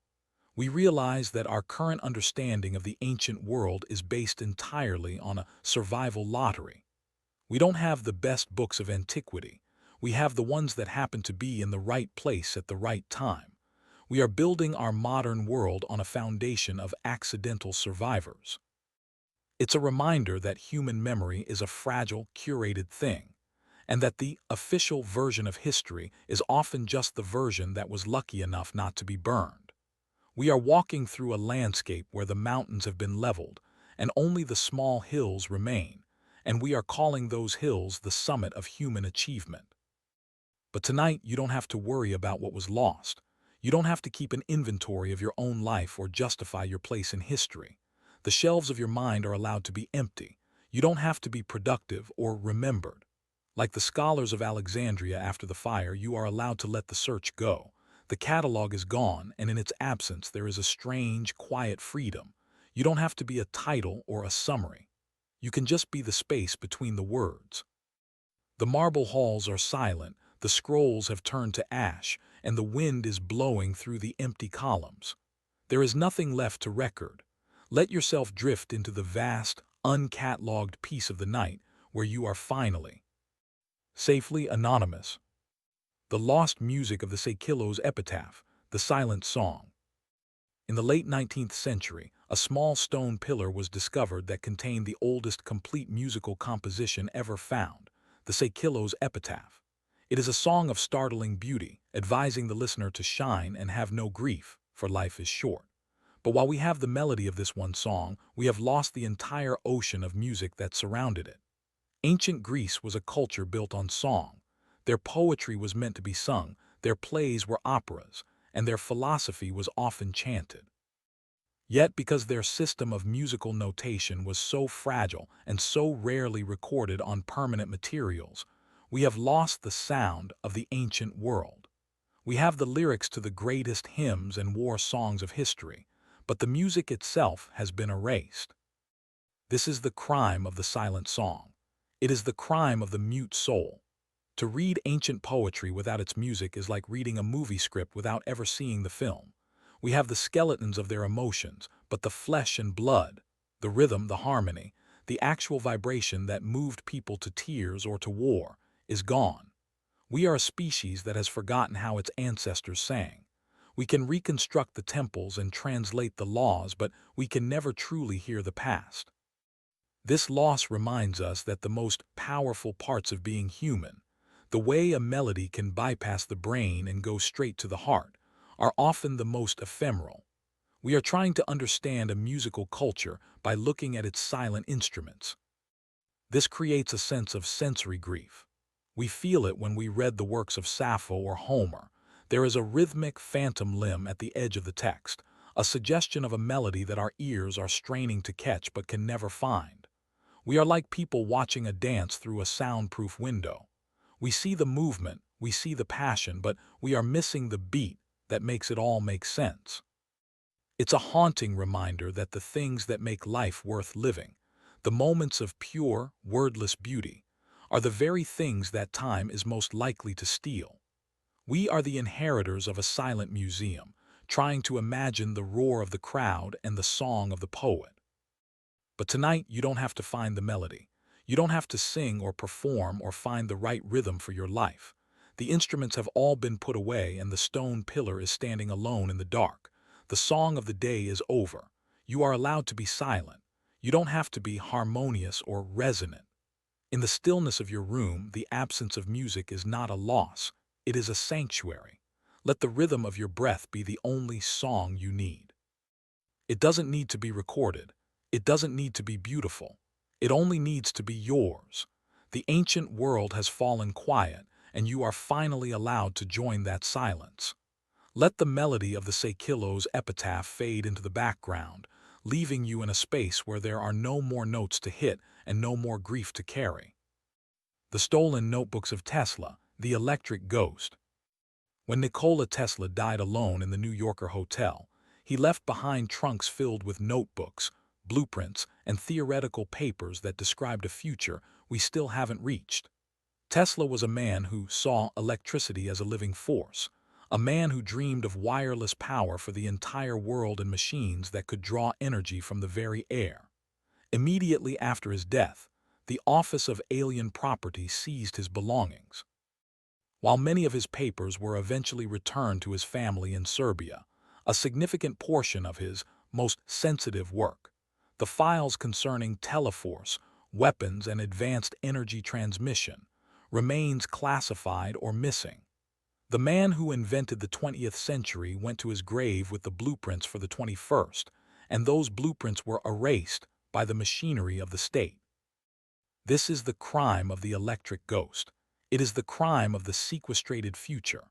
We realize that our current understanding of the ancient world is based entirely on a survival lottery. We don't have the best books of antiquity. We have the ones that happen to be in the right place at the right time. We are building our modern world on a foundation of accidental survivors. It's a reminder that human memory is a fragile, curated thing, and that the official version of history is often just the version that was lucky enough not to be burned. We are walking through a landscape where the mountains have been leveled, and only the small hills remain, and we are calling those hills the summit of human achievement. But tonight, you don't have to worry about what was lost. You don't have to keep an inventory of your own life or justify your place in history. The shelves of your mind are allowed to be empty. You don't have to be productive or remembered. Like the scholars of Alexandria after the fire, you are allowed to let the search go. The catalog is gone, and in its absence there is a strange, quiet freedom. You don't have to be a title or a summary. You can just be the space between the words. The marble halls are silent, the scrolls have turned to ash, and the wind is blowing through the empty columns. There is nothing left to record. Let yourself drift into the vast, uncatalogued peace of the night where you are finally safely anonymous. The lost music of the Seikilos Epitaph, the silent song. In the late 19th century, a small stone pillar was discovered that contained the oldest complete musical composition ever found, the Seikilos Epitaph. It is a song of startling beauty, advising the listener to shine and have no grief, for life is short. But while we have the melody of this one song, we have lost the entire ocean of music that surrounded it. Ancient Greece was a culture built on song. Their poetry was meant to be sung, their plays were operas, and their philosophy was often chanted. Yet, because their system of musical notation was so fragile and so rarely recorded on permanent materials, we have lost the sound of the ancient world. We have the lyrics to the greatest hymns and war songs of history, but the music itself has been erased. This is the crime of the silent song. It is the crime of the mute soul. To read ancient poetry without its music is like reading a movie script without ever seeing the film. We have the skeletons of their emotions, but the flesh and blood, the rhythm, the harmony, the actual vibration that moved people to tears or to war, is gone. We are a species that has forgotten how its ancestors sang. We can reconstruct the temples and translate the laws, but we can never truly hear the past. This loss reminds us that the most powerful parts of being human, the way a melody can bypass the brain and go straight to the heart, are often the most ephemeral. We are trying to understand a musical culture by looking at its silent instruments. This creates a sense of sensory grief. We feel it when we read the works of Sappho or Homer. There is a rhythmic phantom limb at the edge of the text, a suggestion of a melody that our ears are straining to catch but can never find. We are like people watching a dance through a soundproof window. We see the movement, we see the passion, but we are missing the beat that makes it all make sense. It's a haunting reminder that the things that make life worth living, the moments of pure, wordless beauty, are the very things that time is most likely to steal. We are the inheritors of a silent museum, trying to imagine the roar of the crowd and the song of the poet. But tonight, you don't have to find the melody. You don't have to sing or perform or find the right rhythm for your life. The instruments have all been put away and the stone pillar is standing alone in the dark. The song of the day is over. You are allowed to be silent. You don't have to be harmonious or resonant. In the stillness of your room, the absence of music is not a loss. It is a sanctuary. Let the rhythm of your breath be the only song you need. It doesn't need to be recorded. It doesn't need to be beautiful. It only needs to be yours. The ancient world has fallen quiet, and you are finally allowed to join that silence. Let the melody of the Seikilos Epitaph fade into the background, leaving you in a space where there are no more notes to hit and no more grief to carry. The Stolen Notebooks of Tesla, the Electric Ghost. When Nikola Tesla died alone in the New Yorker hotel, he left behind trunks filled with notebooks, blueprints, and theoretical papers that described a future we still haven't reached. Tesla was a man who saw electricity as a living force, a man who dreamed of wireless power for the entire world and machines that could draw energy from the very air. Immediately after his death, the Office of Alien Property seized his belongings. While many of his papers were eventually returned to his family in Serbia, a significant portion of his most sensitive work, the files concerning teleforce, weapons, and advanced energy transmission, remains classified or missing. The man who invented the 20th century went to his grave with the blueprints for the 21st, and those blueprints were erased by the machinery of the state. This is the crime of the electric ghost. It is the crime of the sequestrated future.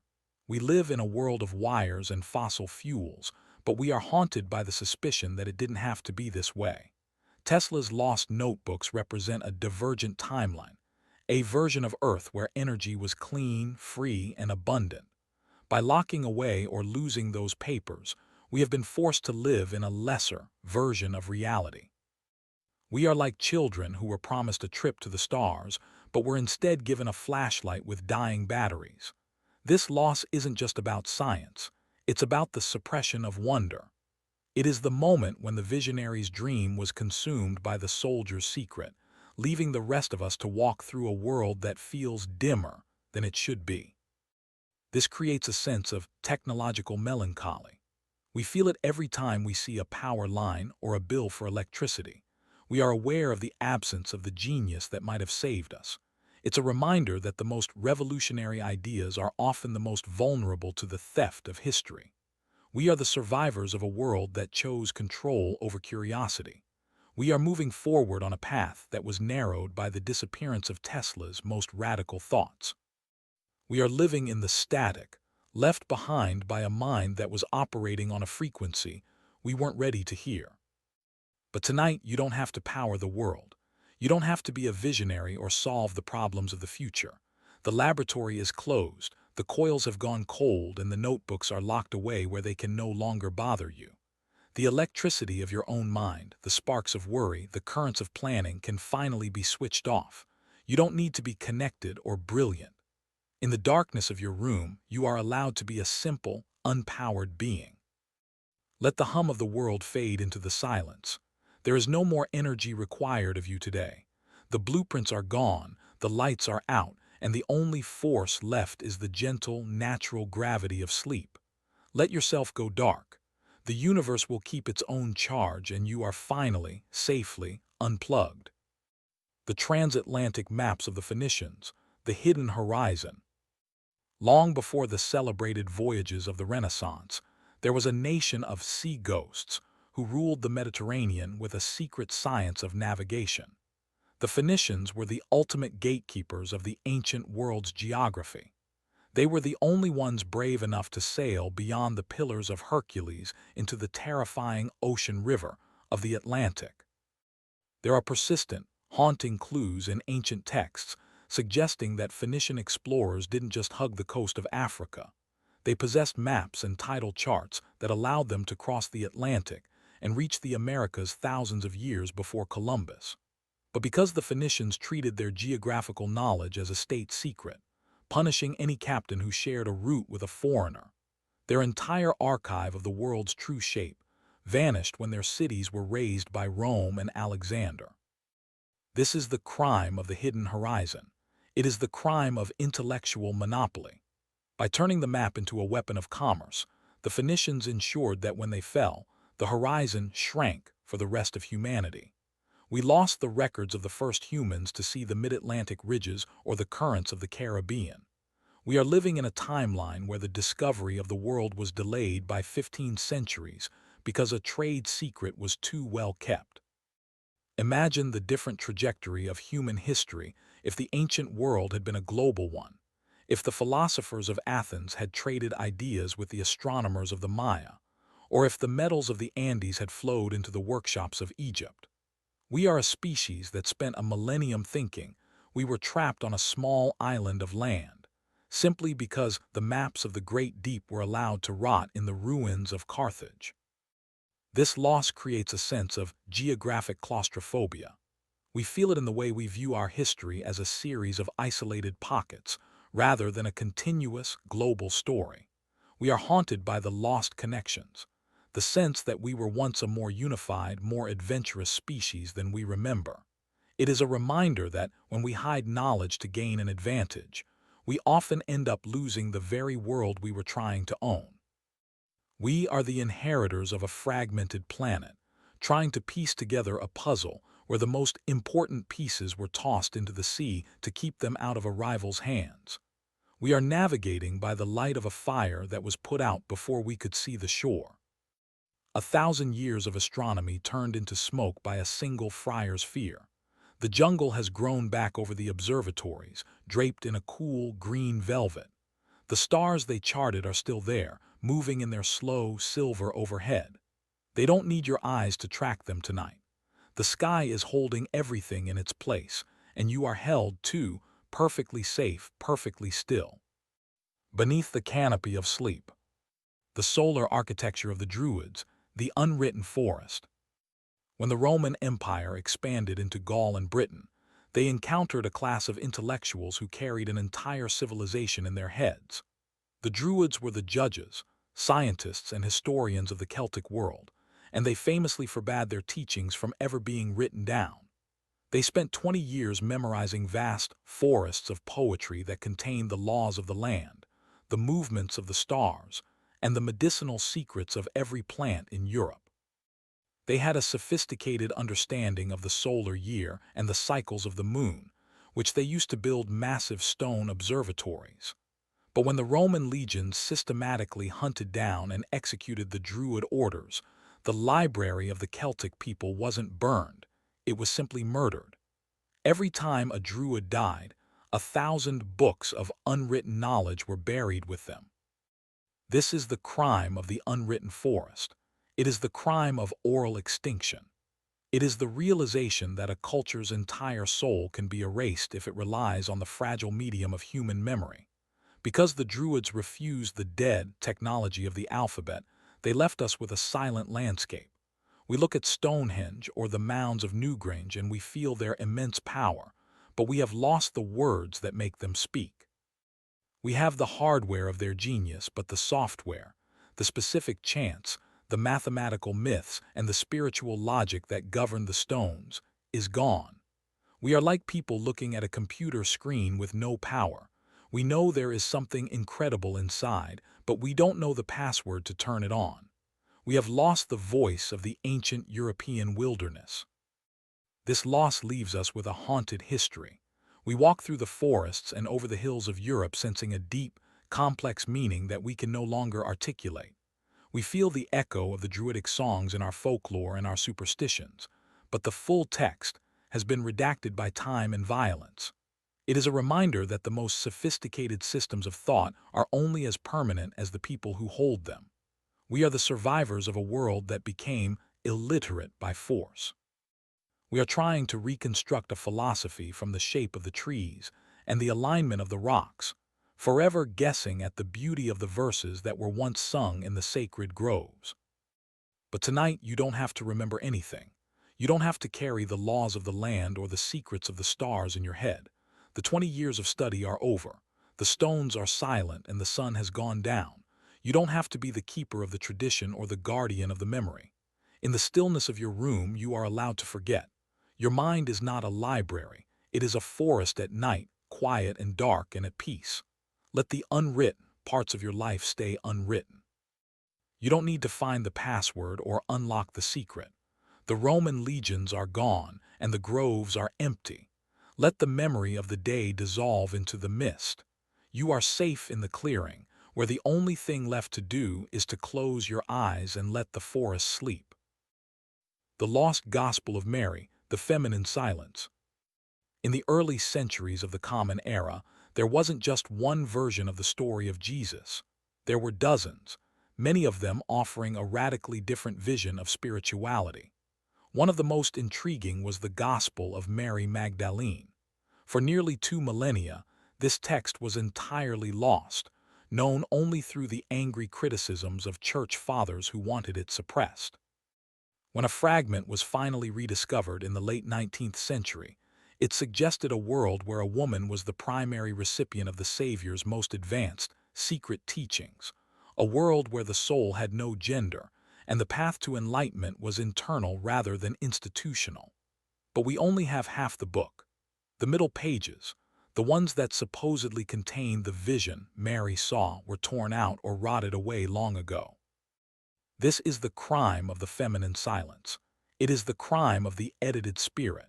We live in a world of wires and fossil fuels, but we are haunted by the suspicion that it didn't have to be this way. Tesla's lost notebooks represent a divergent timeline, a version of Earth where energy was clean, free, and abundant. By locking away or losing those papers, we have been forced to live in a lesser version of reality. We are like children who were promised a trip to the stars, but were instead given a flashlight with dying batteries. This loss isn't just about science, it's about the suppression of wonder. It is the moment when the visionary's dream was consumed by the soldier's secret, leaving the rest of us to walk through a world that feels dimmer than it should be. This creates a sense of technological melancholy. We feel it every time we see a power line or a bill for electricity. We are aware of the absence of the genius that might have saved us. It's a reminder that the most revolutionary ideas are often the most vulnerable to the theft of history. We are the survivors of a world that chose control over curiosity. We are moving forward on a path that was narrowed by the disappearance of Tesla's most radical thoughts. We are living in the static, left behind by a mind that was operating on a frequency we weren't ready to hear. But tonight, you don't have to power the world. You don't have to be a visionary or solve the problems of the future. The laboratory is closed, the coils have gone cold, and the notebooks are locked away where they can no longer bother you. The electricity of your own mind, the sparks of worry, the currents of planning can finally be switched off. You don't need to be connected or brilliant. In the darkness of your room, you are allowed to be a simple, unpowered being. Let the hum of the world fade into the silence. There is no more energy required of you today. The blueprints are gone, the lights are out, and the only force left is the gentle, natural gravity of sleep. Let yourself go dark. The universe will keep its own charge, and you are finally, safely, unplugged. The transatlantic maps of the Phoenicians, the hidden horizon. Long before the celebrated voyages of the Renaissance, there was a nation of sea ghosts who ruled the Mediterranean with a secret science of navigation. The Phoenicians were the ultimate gatekeepers of the ancient world's geography. They were the only ones brave enough to sail beyond the Pillars of Hercules into the terrifying ocean river of the Atlantic. There are persistent, haunting clues in ancient texts suggesting that Phoenician explorers didn't just hug the coast of Africa. They possessed maps and tidal charts that allowed them to cross the Atlantic and reach the Americas thousands of years before Columbus. But because the Phoenicians treated their geographical knowledge as a state secret, punishing any captain who shared a route with a foreigner, their entire archive of the world's true shape vanished when their cities were razed by Rome and Alexander. This is the crime of the hidden horizon. It is the crime of intellectual monopoly. By turning the map into a weapon of commerce, the Phoenicians ensured that when they fell, the horizon shrank for the rest of humanity. We lost the records of the first humans to see the mid-Atlantic ridges or the currents of the Caribbean. We are living in a timeline where the discovery of the world was delayed by 15 centuries because a trade secret was too well kept. Imagine the different trajectory of human history if the ancient world had been a global one, if the philosophers of Athens had traded ideas with the astronomers of the Maya, or if the metals of the Andes had flowed into the workshops of Egypt. We are a species that spent a millennium thinking we were trapped on a small island of land, simply because the maps of the great deep were allowed to rot in the ruins of Carthage. This loss creates a sense of geographic claustrophobia. We feel it in the way we view our history as a series of isolated pockets, rather than a continuous, global story. We are haunted by the lost connections, the sense that we were once a more unified, more adventurous species than we remember. It is a reminder that when we hide knowledge to gain an advantage, we often end up losing the very world we were trying to own. We are the inheritors of a fragmented planet, trying to piece together a puzzle where the most important pieces were tossed into the sea to keep them out of a rival's hands. We are navigating by the light of a fire that was put out before we could see the shore. 1,000 years of astronomy turned into smoke by a single friar's fear. The jungle has grown back over the observatories, draped in a cool green velvet. The stars they charted are still there, moving in their slow silver overhead. They don't need your eyes to track them tonight. The sky is holding everything in its place, and you are held, too, perfectly safe, perfectly still. Beneath the canopy of sleep. The solar architecture of the Druids, the unwritten forest. When the Roman Empire expanded into Gaul and Britain, they encountered a class of intellectuals who carried an entire civilization in their heads. The Druids were the judges, scientists, and historians of the Celtic world, and they famously forbade their teachings from ever being written down. They spent 20 years memorizing vast forests of poetry that contained the laws of the land, the movements of the stars, and the medicinal secrets of every plant in Europe. They had a sophisticated understanding of the solar year and the cycles of the moon, which they used to build massive stone observatories. But when the Roman legions systematically hunted down and executed the Druid orders, the library of the Celtic people wasn't burned, it was simply murdered. Every time a Druid died, 1,000 books of unwritten knowledge were buried with them. This is the crime of the unwritten forest. It is the crime of oral extinction. It is the realization that a culture's entire soul can be erased if it relies on the fragile medium of human memory. Because the Druids refused the dead technology of the alphabet, they left us with a silent landscape. We look at Stonehenge or the mounds of Newgrange and we feel their immense power, but we have lost the words that make them speak. We have the hardware of their genius, but the software, the specific chants, the mathematical myths, and the spiritual logic that govern the stones, is gone. We are like people looking at a computer screen with no power. We know there is something incredible inside, but we don't know the password to turn it on. We have lost the voice of the ancient European wilderness. This loss leaves us with a haunted history. We walk through the forests and over the hills of Europe sensing a deep, complex meaning that we can no longer articulate. We feel the echo of the Druidic songs in our folklore and our superstitions, but the full text has been redacted by time and violence. It is a reminder that the most sophisticated systems of thought are only as permanent as the people who hold them. We are the survivors of a world that became illiterate by force. We are trying to reconstruct a philosophy from the shape of the trees and the alignment of the rocks, forever guessing at the beauty of the verses that were once sung in the sacred groves. But tonight you don't have to remember anything. You don't have to carry the laws of the land or the secrets of the stars in your head. The 20 years of study are over. The stones are silent and the sun has gone down. You don't have to be the keeper of the tradition or the guardian of the memory. In the stillness of your room, you are allowed to forget. Your mind is not a library. It is a forest at night, quiet and dark and at peace. Let the unwritten parts of your life stay unwritten. You don't need to find the password or unlock the secret. The Roman legions are gone, and the groves are empty. Let the memory of the day dissolve into the mist. You are safe in the clearing, where the only thing left to do is to close your eyes and let the forest sleep. The Lost Gospel of Mary, the Feminine Silence. In the early centuries of the Common Era, there wasn't just one version of the story of Jesus. There were dozens, many of them offering a radically different vision of spirituality. One of the most intriguing was the Gospel of Mary Magdalene. For nearly 2 millennia, this text was entirely lost, known only through the angry criticisms of church fathers who wanted it suppressed. When a fragment was finally rediscovered in the late 19th century, it suggested a world where a woman was the primary recipient of the Savior's most advanced, secret teachings, a world where the soul had no gender, and the path to enlightenment was internal rather than institutional. But we only have half the book. The middle pages, the ones that supposedly contained the vision Mary saw, were torn out or rotted away long ago. This is the crime of the feminine silence. It is the crime of the edited spirit.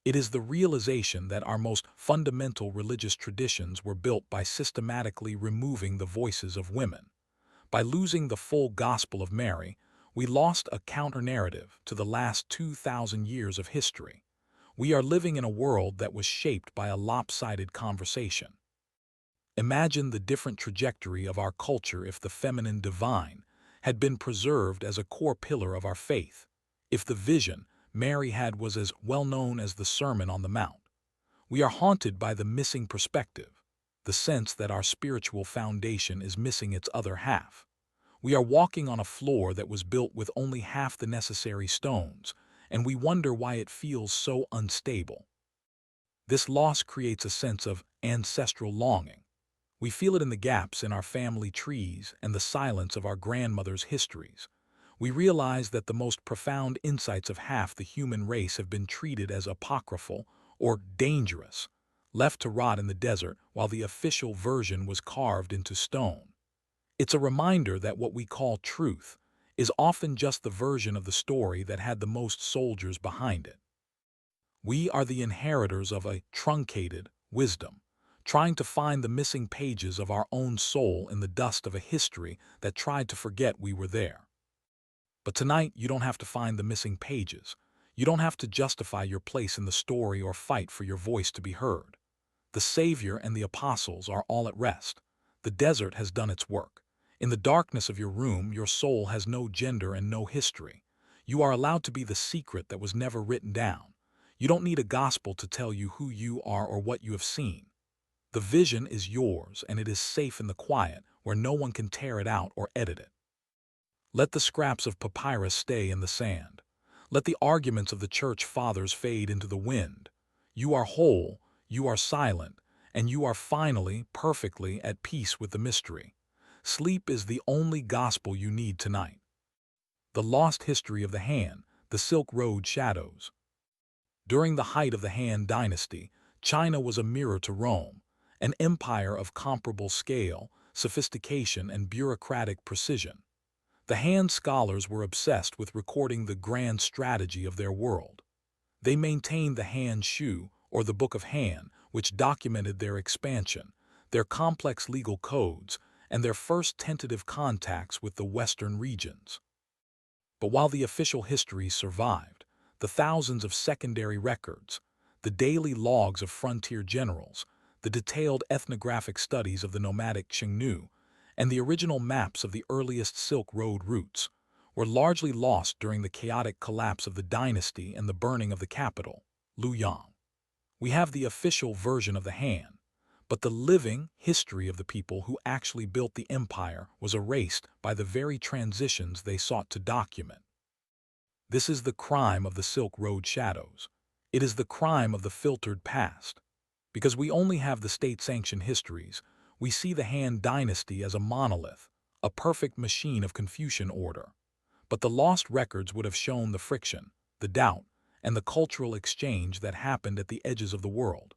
It is the realization that our most fundamental religious traditions were built by systematically removing the voices of women. By losing the full Gospel of Mary, we lost a counter-narrative to the last 2,000 years of history. We are living in a world that was shaped by a lopsided conversation. Imagine the different trajectory of our culture if the feminine divine had been preserved as a core pillar of our faith, if the vision Mary had was as well known as the Sermon on the Mount. We are haunted by the missing perspective, the sense that our spiritual foundation is missing its other half. We are walking on a floor that was built with only half the necessary stones, and we wonder why it feels so unstable. This loss creates a sense of ancestral longing. We feel it in the gaps in our family trees and the silence of our grandmothers' histories. We realize that the most profound insights of half the human race have been treated as apocryphal or dangerous, left to rot in the desert while the official version was carved into stone. It's a reminder that what we call truth is often just the version of the story that had the most soldiers behind it. We are the inheritors of a truncated wisdom, trying to find the missing pages of our own soul in the dust of a history that tried to forget we were there. But tonight, you don't have to find the missing pages. You don't have to justify your place in the story or fight for your voice to be heard. The Savior and the apostles are all at rest. The desert has done its work. In the darkness of your room, your soul has no gender and no history. You are allowed to be the secret that was never written down. You don't need a gospel to tell you who you are or what you have seen. The vision is yours, and it is safe in the quiet, where no one can tear it out or edit it. Let the scraps of papyrus stay in the sand. Let the arguments of the church fathers fade into the wind. You are whole, you are silent, and you are finally, perfectly at peace with the mystery. Sleep is the only gospel you need tonight. The lost history of the Han, the Silk Road shadows. During the height of the Han dynasty, China was a mirror to Rome, an empire of comparable scale, sophistication, and bureaucratic precision. The Han scholars were obsessed with recording the grand strategy of their world. They maintained the Han Shu, or the Book of Han, which documented their expansion, their complex legal codes, and their first tentative contacts with the Western regions. But while the official histories survived, the thousands of secondary records, the daily logs of frontier generals, the detailed ethnographic studies of the nomadic Xiongnu, and the original maps of the earliest Silk Road routes, were largely lost during the chaotic collapse of the dynasty and the burning of the capital, Luoyang. We have the official version of the Han, but the living history of the people who actually built the empire was erased by the very transitions they sought to document. This is the crime of the Silk Road shadows. It is the crime of the filtered past. Because we only have the state-sanctioned histories, we see the Han dynasty as a monolith, a perfect machine of Confucian order. But the lost records would have shown the friction, the doubt, and the cultural exchange that happened at the edges of the world.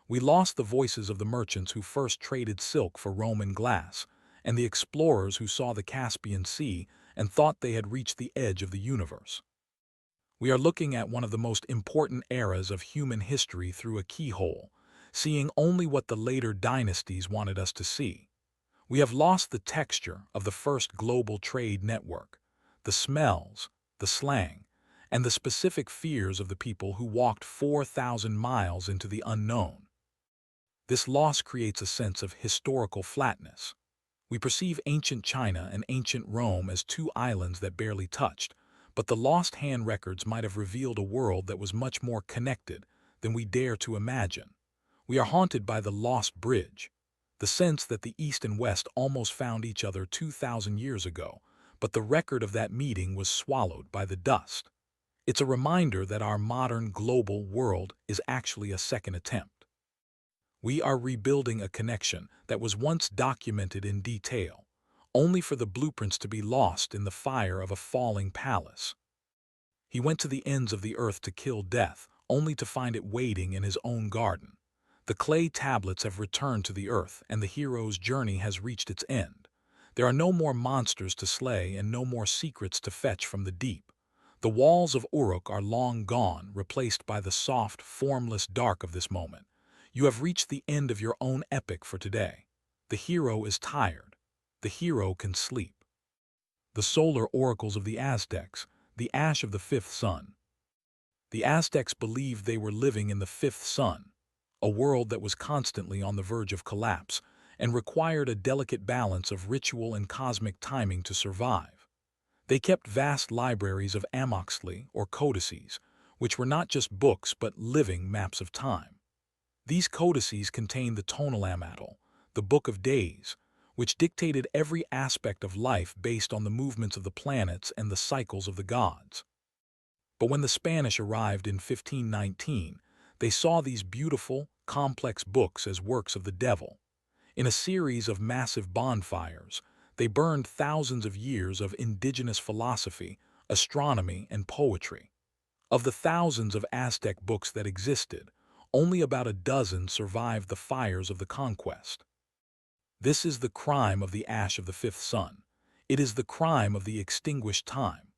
We lost the voices of the merchants who first traded silk for Roman glass, and the explorers who saw the Caspian Sea and thought they had reached the edge of the universe. We are looking at one of the most important eras of human history through a keyhole, seeing only what the later dynasties wanted us to see. We have lost the texture of the first global trade network, the smells, the slang, and the specific fears of the people who walked 4,000 miles into the unknown. This loss creates a sense of historical flatness. We perceive ancient China and ancient Rome as two islands that barely touched, but the lost hand records might have revealed a world that was much more connected than we dare to imagine. We are haunted by the lost bridge, the sense that the East and West almost found each other 2,000 years ago, but the record of that meeting was swallowed by the dust. It's a reminder that our modern global world is actually a second attempt. We are rebuilding a connection that was once documented in detail, only for the blueprints to be lost in the fire of a falling palace. He went to the ends of the earth to kill death, only to find it waiting in his own garden. The clay tablets have returned to the earth, and the hero's journey has reached its end. There are no more monsters to slay and no more secrets to fetch from the deep. The walls of Uruk are long gone, replaced by the soft, formless dark of this moment. You have reached the end of your own epic for today. The hero is tired. The hero can sleep. The solar oracles of the Aztecs, the ash of the fifth sun. The Aztecs believed they were living in the fifth sun, a world that was constantly on the verge of collapse and required a delicate balance of ritual and cosmic timing to survive. They kept vast libraries of Amoxtli or codices, which were not just books but living maps of time. These codices contained the Tonalamatl, the Book of Days, which dictated every aspect of life based on the movements of the planets and the cycles of the gods. But when the Spanish arrived in 1519, they saw these beautiful, complex books as works of the devil. In a series of massive bonfires, they burned thousands of years of indigenous philosophy, astronomy, and poetry. Of the thousands of Aztec books that existed, only about a dozen survived the fires of the conquest. This is the crime of the ash of the fifth sun. It is the crime of the extinguished time.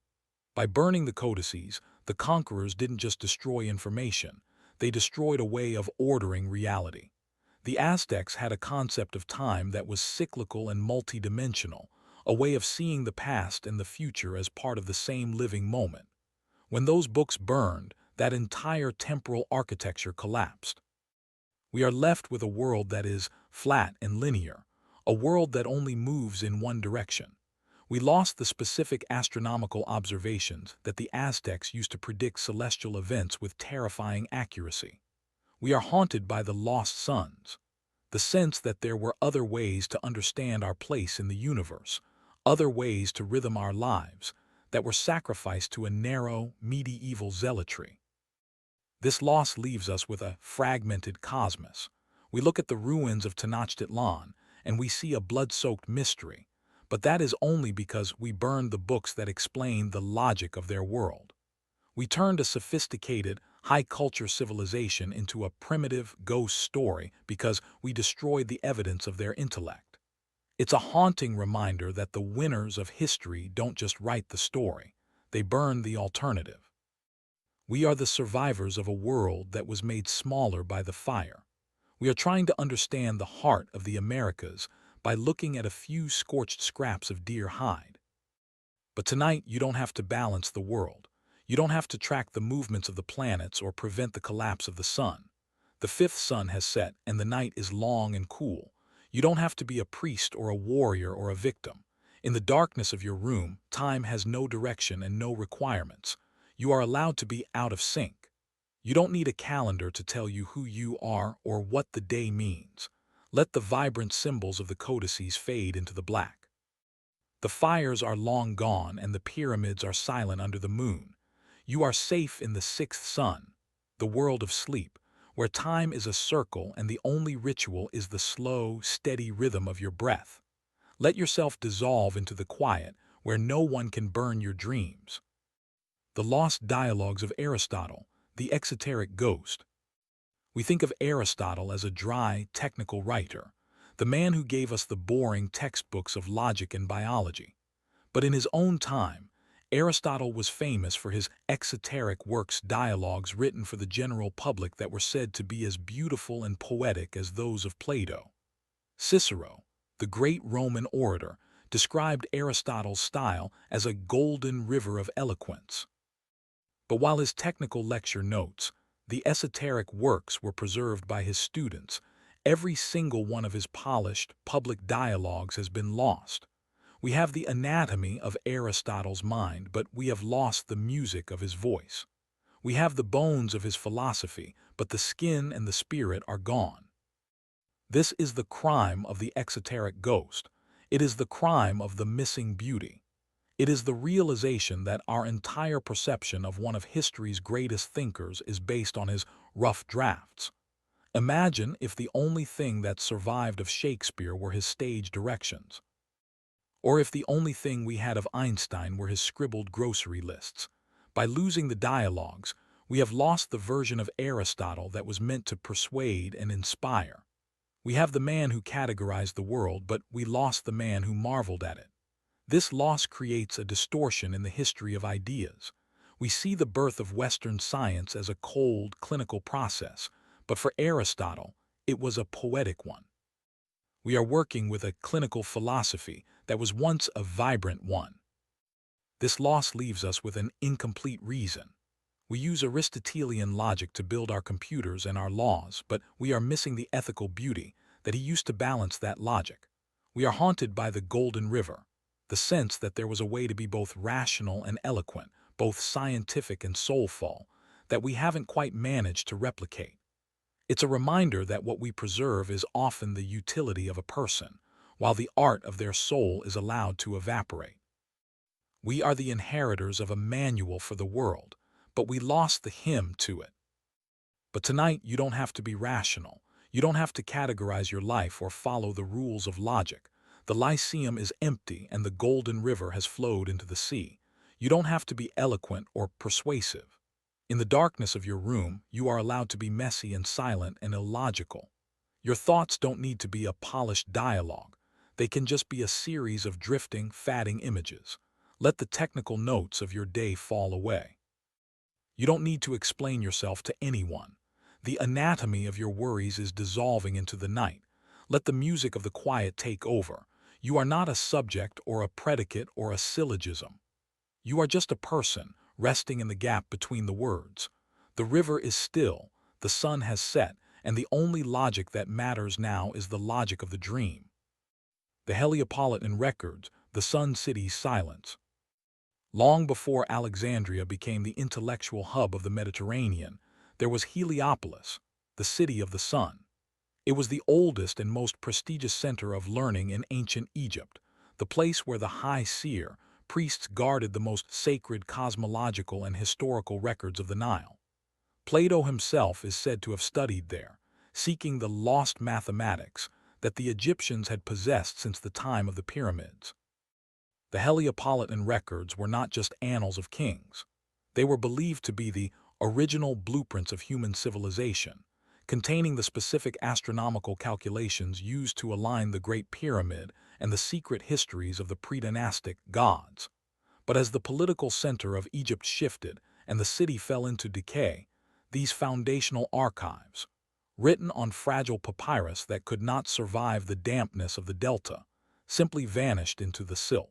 By burning the codices, the conquerors didn't just destroy information, they destroyed a way of ordering reality. The Aztecs had a concept of time that was cyclical and multidimensional, a way of seeing the past and the future as part of the same living moment. When those books burned, that entire temporal architecture collapsed. We are left with a world that is flat and linear, a world that only moves in one direction. We lost the specific astronomical observations that the Aztecs used to predict celestial events with terrifying accuracy. We are haunted by the lost suns, the sense that there were other ways to understand our place in the universe, other ways to rhythm our lives, that were sacrificed to a narrow, medieval zealotry. This loss leaves us with a fragmented cosmos. We look at the ruins of Tenochtitlan, and we see a blood-soaked mystery, but that is only because we burned the books that explain the logic of their world. We turned a sophisticated, high-culture civilization into a primitive ghost story because we destroyed the evidence of their intellect. It's a haunting reminder that the winners of history don't just write the story, they burn the alternative. We are the survivors of a world that was made smaller by the fire. We are trying to understand the heart of the Americas by looking at a few scorched scraps of deer hide. But tonight, you don't have to balance the world. You don't have to track the movements of the planets or prevent the collapse of the sun. The fifth sun has set, and the night is long and cool. You don't have to be a priest or a warrior or a victim. In the darkness of your room, time has no direction and no requirements. You are allowed to be out of sync. You don't need a calendar to tell you who you are or what the day means. Let the vibrant symbols of the codices fade into the black. The fires are long gone and the pyramids are silent under the moon. You are safe in the sixth sun, the world of sleep, where time is a circle and the only ritual is the slow, steady rhythm of your breath. Let yourself dissolve into the quiet where no one can burn your dreams. The lost dialogues of Aristotle, the exoteric ghost. We think of Aristotle as a dry, technical writer, the man who gave us the boring textbooks of logic and biology. But in his own time, Aristotle was famous for his exoteric works, dialogues written for the general public that were said to be as beautiful and poetic as those of Plato. Cicero, the great Roman orator, described Aristotle's style as a golden river of eloquence. But while his technical lecture notes, the esoteric works were preserved by his students, every single one of his polished, public dialogues has been lost. We have the anatomy of Aristotle's mind, but we have lost the music of his voice. We have the bones of his philosophy, but the skin and the spirit are gone. This is the crime of the exoteric ghost. It is the crime of the missing beauty. It is the realization that our entire perception of one of history's greatest thinkers is based on his rough drafts. Imagine if the only thing that survived of Shakespeare were his stage directions. Or if the only thing we had of Einstein were his scribbled grocery lists. By losing the dialogues, we have lost the version of Aristotle that was meant to persuade and inspire. We have the man who categorized the world, but we lost the man who marveled at it. This loss creates a distortion in the history of ideas. We see the birth of Western science as a cold, clinical process, but for Aristotle, it was a poetic one. We are working with a clinical philosophy that was once a vibrant one. This loss leaves us with an incomplete reason. We use Aristotelian logic to build our computers and our laws, but we are missing the ethical beauty that he used to balance that logic. We are haunted by the golden river, the sense that there was a way to be both rational and eloquent, both scientific and soulful, that we haven't quite managed to replicate. It's a reminder that what we preserve is often the utility of a person, while the art of their soul is allowed to evaporate. We are the inheritors of a manual for the world, but we lost the hymn to it. But tonight you don't have to be rational. You don't have to categorize your life or follow the rules of logic. The Lyceum is empty and the golden river has flowed into the sea. You don't have to be eloquent or persuasive. In the darkness of your room, you are allowed to be messy and silent and illogical. Your thoughts don't need to be a polished dialogue. They can just be a series of drifting, fatting images. Let the technical notes of your day fall away. You don't need to explain yourself to anyone. The anatomy of your worries is dissolving into the night. Let the music of the quiet take over. You are not a subject or a predicate or a syllogism. You are just a person, resting in the gap between the words. The river is still, the sun has set, and the only logic that matters now is the logic of the dream. The Heliopolitan Records, the Sun City's silence. Long before Alexandria became the intellectual hub of the Mediterranean, there was Heliopolis, the city of the sun. It was the oldest and most prestigious center of learning in ancient Egypt, the place where the high seer, priests guarded the most sacred cosmological and historical records of the Nile. Plato himself is said to have studied there, seeking the lost mathematics that the Egyptians had possessed since the time of the pyramids. The Heliopolitan Records were not just annals of kings. They were believed to be the original blueprints of human civilization, containing the specific astronomical calculations used to align the Great Pyramid and the secret histories of the pre-dynastic gods. But as the political center of Egypt shifted and the city fell into decay, these foundational archives, written on fragile papyrus that could not survive the dampness of the delta, simply vanished into the silt.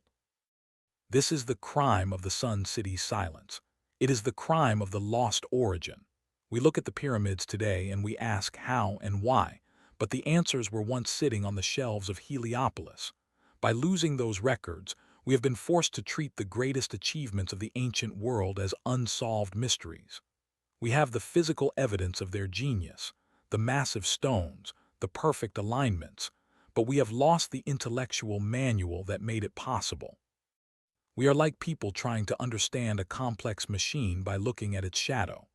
This is the crime of the Sun City's silence. It is the crime of the lost origin. We look at the pyramids today and we ask how and why, but the answers were once sitting on the shelves of Heliopolis. By losing those records, we have been forced to treat the greatest achievements of the ancient world as unsolved mysteries. We have the physical evidence of their genius, the massive stones, the perfect alignments, but we have lost the intellectual manual that made it possible. We are like people trying to understand a complex machine by looking at its shadow.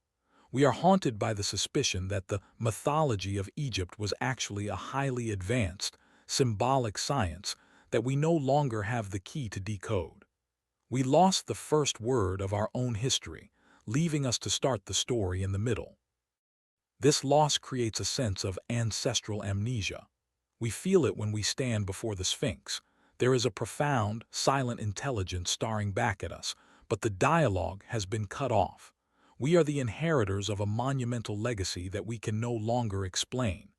We are haunted by the suspicion that the mythology of Egypt was actually a highly advanced, symbolic science that we no longer have the key to decode. We lost the first word of our own history, leaving us to start the story in the middle. This loss creates a sense of ancestral amnesia. We feel it when we stand before the Sphinx. There is a profound, silent intelligence staring back at us, but the dialogue has been cut off. We are the inheritors of a monumental legacy that we can no longer explain.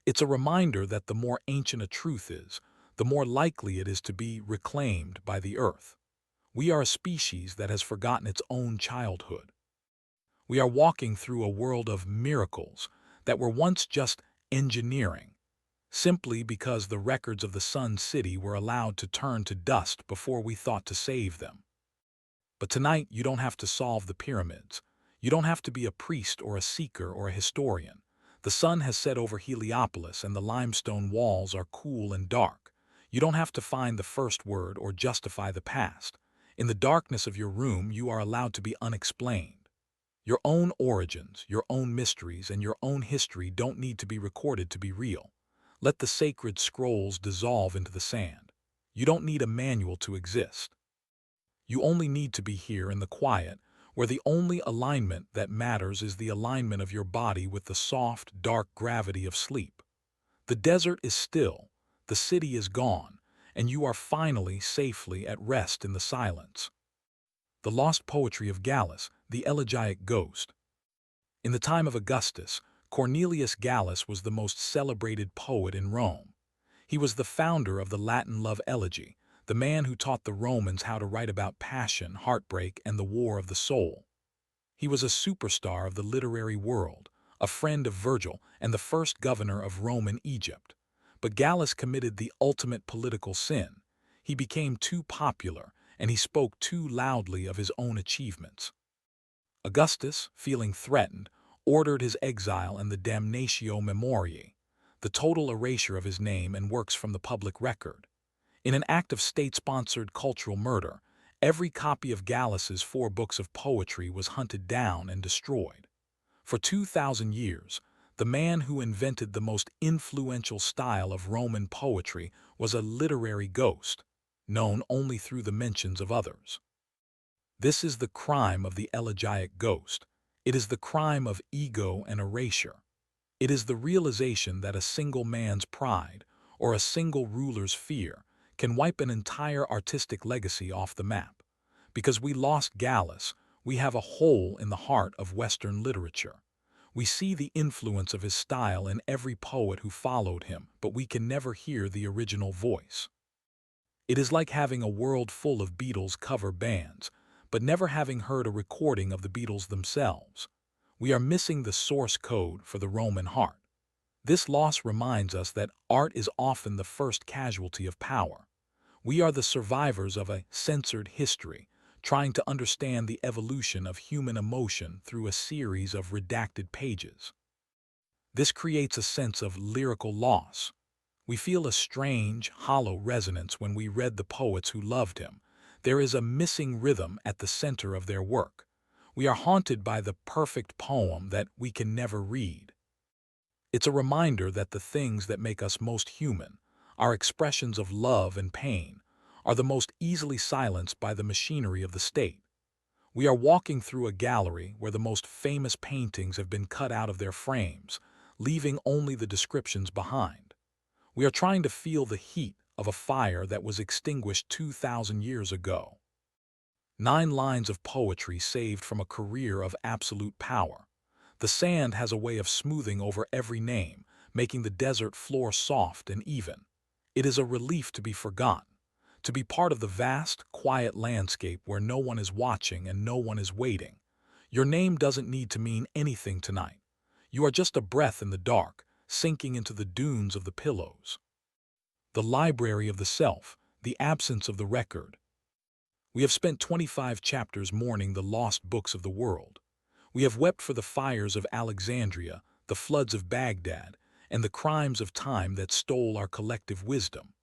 It's a reminder that the more ancient a truth is, the more likely it is to be reclaimed by the earth. We are a species that has forgotten its own childhood. We are walking through a world of miracles that were once just engineering, simply because the records of the Sun City were allowed to turn to dust before we thought to save them. But tonight, you don't have to solve the pyramids. You don't have to be a priest or a seeker or a historian. The sun has set over Heliopolis and the limestone walls are cool and dark. You don't have to find the first word or justify the past. In the darkness of your room, you are allowed to be unexplained. Your own origins, your own mysteries, and your own history don't need to be recorded to be real. Let the sacred scrolls dissolve into the sand. You don't need a manual to exist. You only need to be here in the quiet, where the only alignment that matters is the alignment of your body with the soft, dark gravity of sleep. The desert is still, the city is gone, and you are finally safely at rest in the silence. The lost poetry of Gallus, the elegiac ghost. In the time of Augustus, Cornelius Gallus was the most celebrated poet in Rome. He was the founder of the Latin love elegy, the man who taught the Romans how to write about passion, heartbreak, and the war of the soul. He was a superstar of the literary world, a friend of Virgil, and the first governor of Roman Egypt. But Gallus committed the ultimate political sin. He became too popular, and he spoke too loudly of his own achievements. Augustus, feeling threatened, ordered his exile and the damnatio memoriae, the total erasure of his name and works from the public record. In an act of state-sponsored cultural murder, every copy of Gallus's 4 books of poetry was hunted down and destroyed. For 2,000 years, the man who invented the most influential style of Roman poetry was a literary ghost, known only through the mentions of others. This is the crime of the elegiac ghost. It is the crime of ego and erasure. It is the realization that a single man's pride or a single ruler's fear can wipe an entire artistic legacy off the map. Because we lost Gallus, we have a hole in the heart of Western literature. We see the influence of his style in every poet who followed him, but we can never hear the original voice. It is like having a world full of Beatles cover bands, but never having heard a recording of the Beatles themselves. We are missing the source code for the Roman heart. This loss reminds us that art is often the first casualty of power. We are the survivors of a censored history, trying to understand the evolution of human emotion through a series of redacted pages. This creates a sense of lyrical loss. We feel a strange, hollow resonance when we read the poets who loved him. There is a missing rhythm at the center of their work. We are haunted by the perfect poem that we can never read. It's a reminder that the things that make us most human, our expressions of love and pain, are the most easily silenced by the machinery of the state. We are walking through a gallery where the most famous paintings have been cut out of their frames, leaving only the descriptions behind. We are trying to feel the heat of a fire that was extinguished 2,000 years ago. 9 lines of poetry saved from a career of absolute power. The sand has a way of smoothing over every name, making the desert floor soft and even. It is a relief to be forgotten, to be part of the vast, quiet landscape where no one is watching and no one is waiting. Your name doesn't need to mean anything tonight. You are just a breath in the dark, sinking into the dunes of the pillows. The library of the self, the absence of the record. We have spent 25 chapters mourning the lost books of the world. We have wept for the fires of Alexandria, the floods of Baghdad, and the crimes of time that stole our collective wisdom.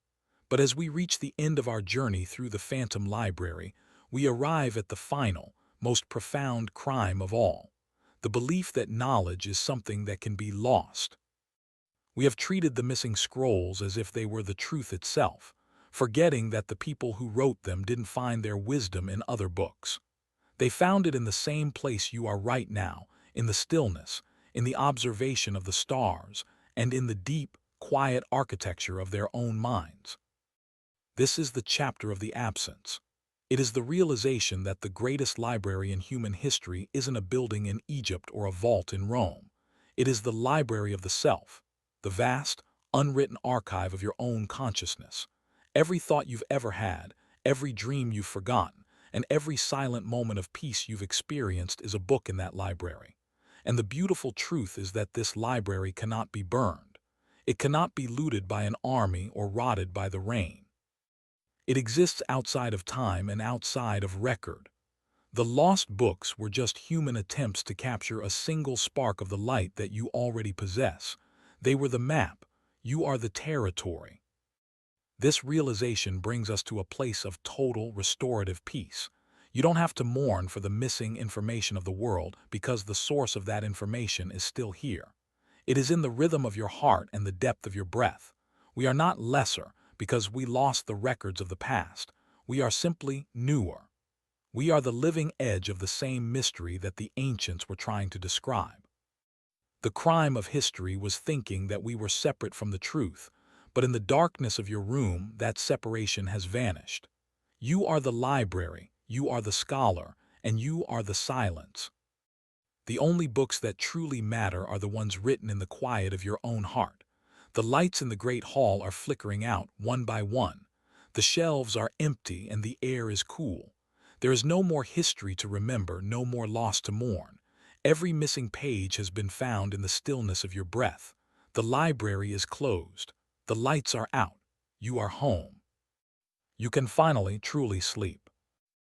But as we reach the end of our journey through the phantom library, we arrive at the final, most profound crime of all, the belief that knowledge is something that can be lost. We have treated the missing scrolls as if they were the truth itself, forgetting that the people who wrote them didn't find their wisdom in other books. They found it in the same place you are right now, in the stillness, in the observation of the stars, and in the deep, quiet architecture of their own minds. This is the chapter of the absence. It is the realization that the greatest library in human history isn't a building in Egypt or a vault in Rome. It is the library of the self, the vast, unwritten archive of your own consciousness. Every thought you've ever had, every dream you've forgotten, and every silent moment of peace you've experienced is a book in that library. And the beautiful truth is that this library cannot be burned. It cannot be looted by an army or rotted by the rain. It exists outside of time and outside of record. The lost books were just human attempts to capture a single spark of the light that you already possess. They were the map. You are the territory. This realization brings us to a place of total restorative peace. You don't have to mourn for the missing information of the world because the source of that information is still here. It is in the rhythm of your heart and the depth of your breath. We are not lesser because we lost the records of the past. We are simply newer. We are the living edge of the same mystery that the ancients were trying to describe. The crime of history was thinking that we were separate from the truth, but in the darkness of your room, that separation has vanished. You are the library, you are the scholar, and you are the silence. The only books that truly matter are the ones written in the quiet of your own heart. The lights in the great hall are flickering out one by one. The shelves are empty and the air is cool. There is no more history to remember, no more loss to mourn. Every missing page has been found in the stillness of your breath. The library is closed. The lights are out. You are home. You can finally truly sleep.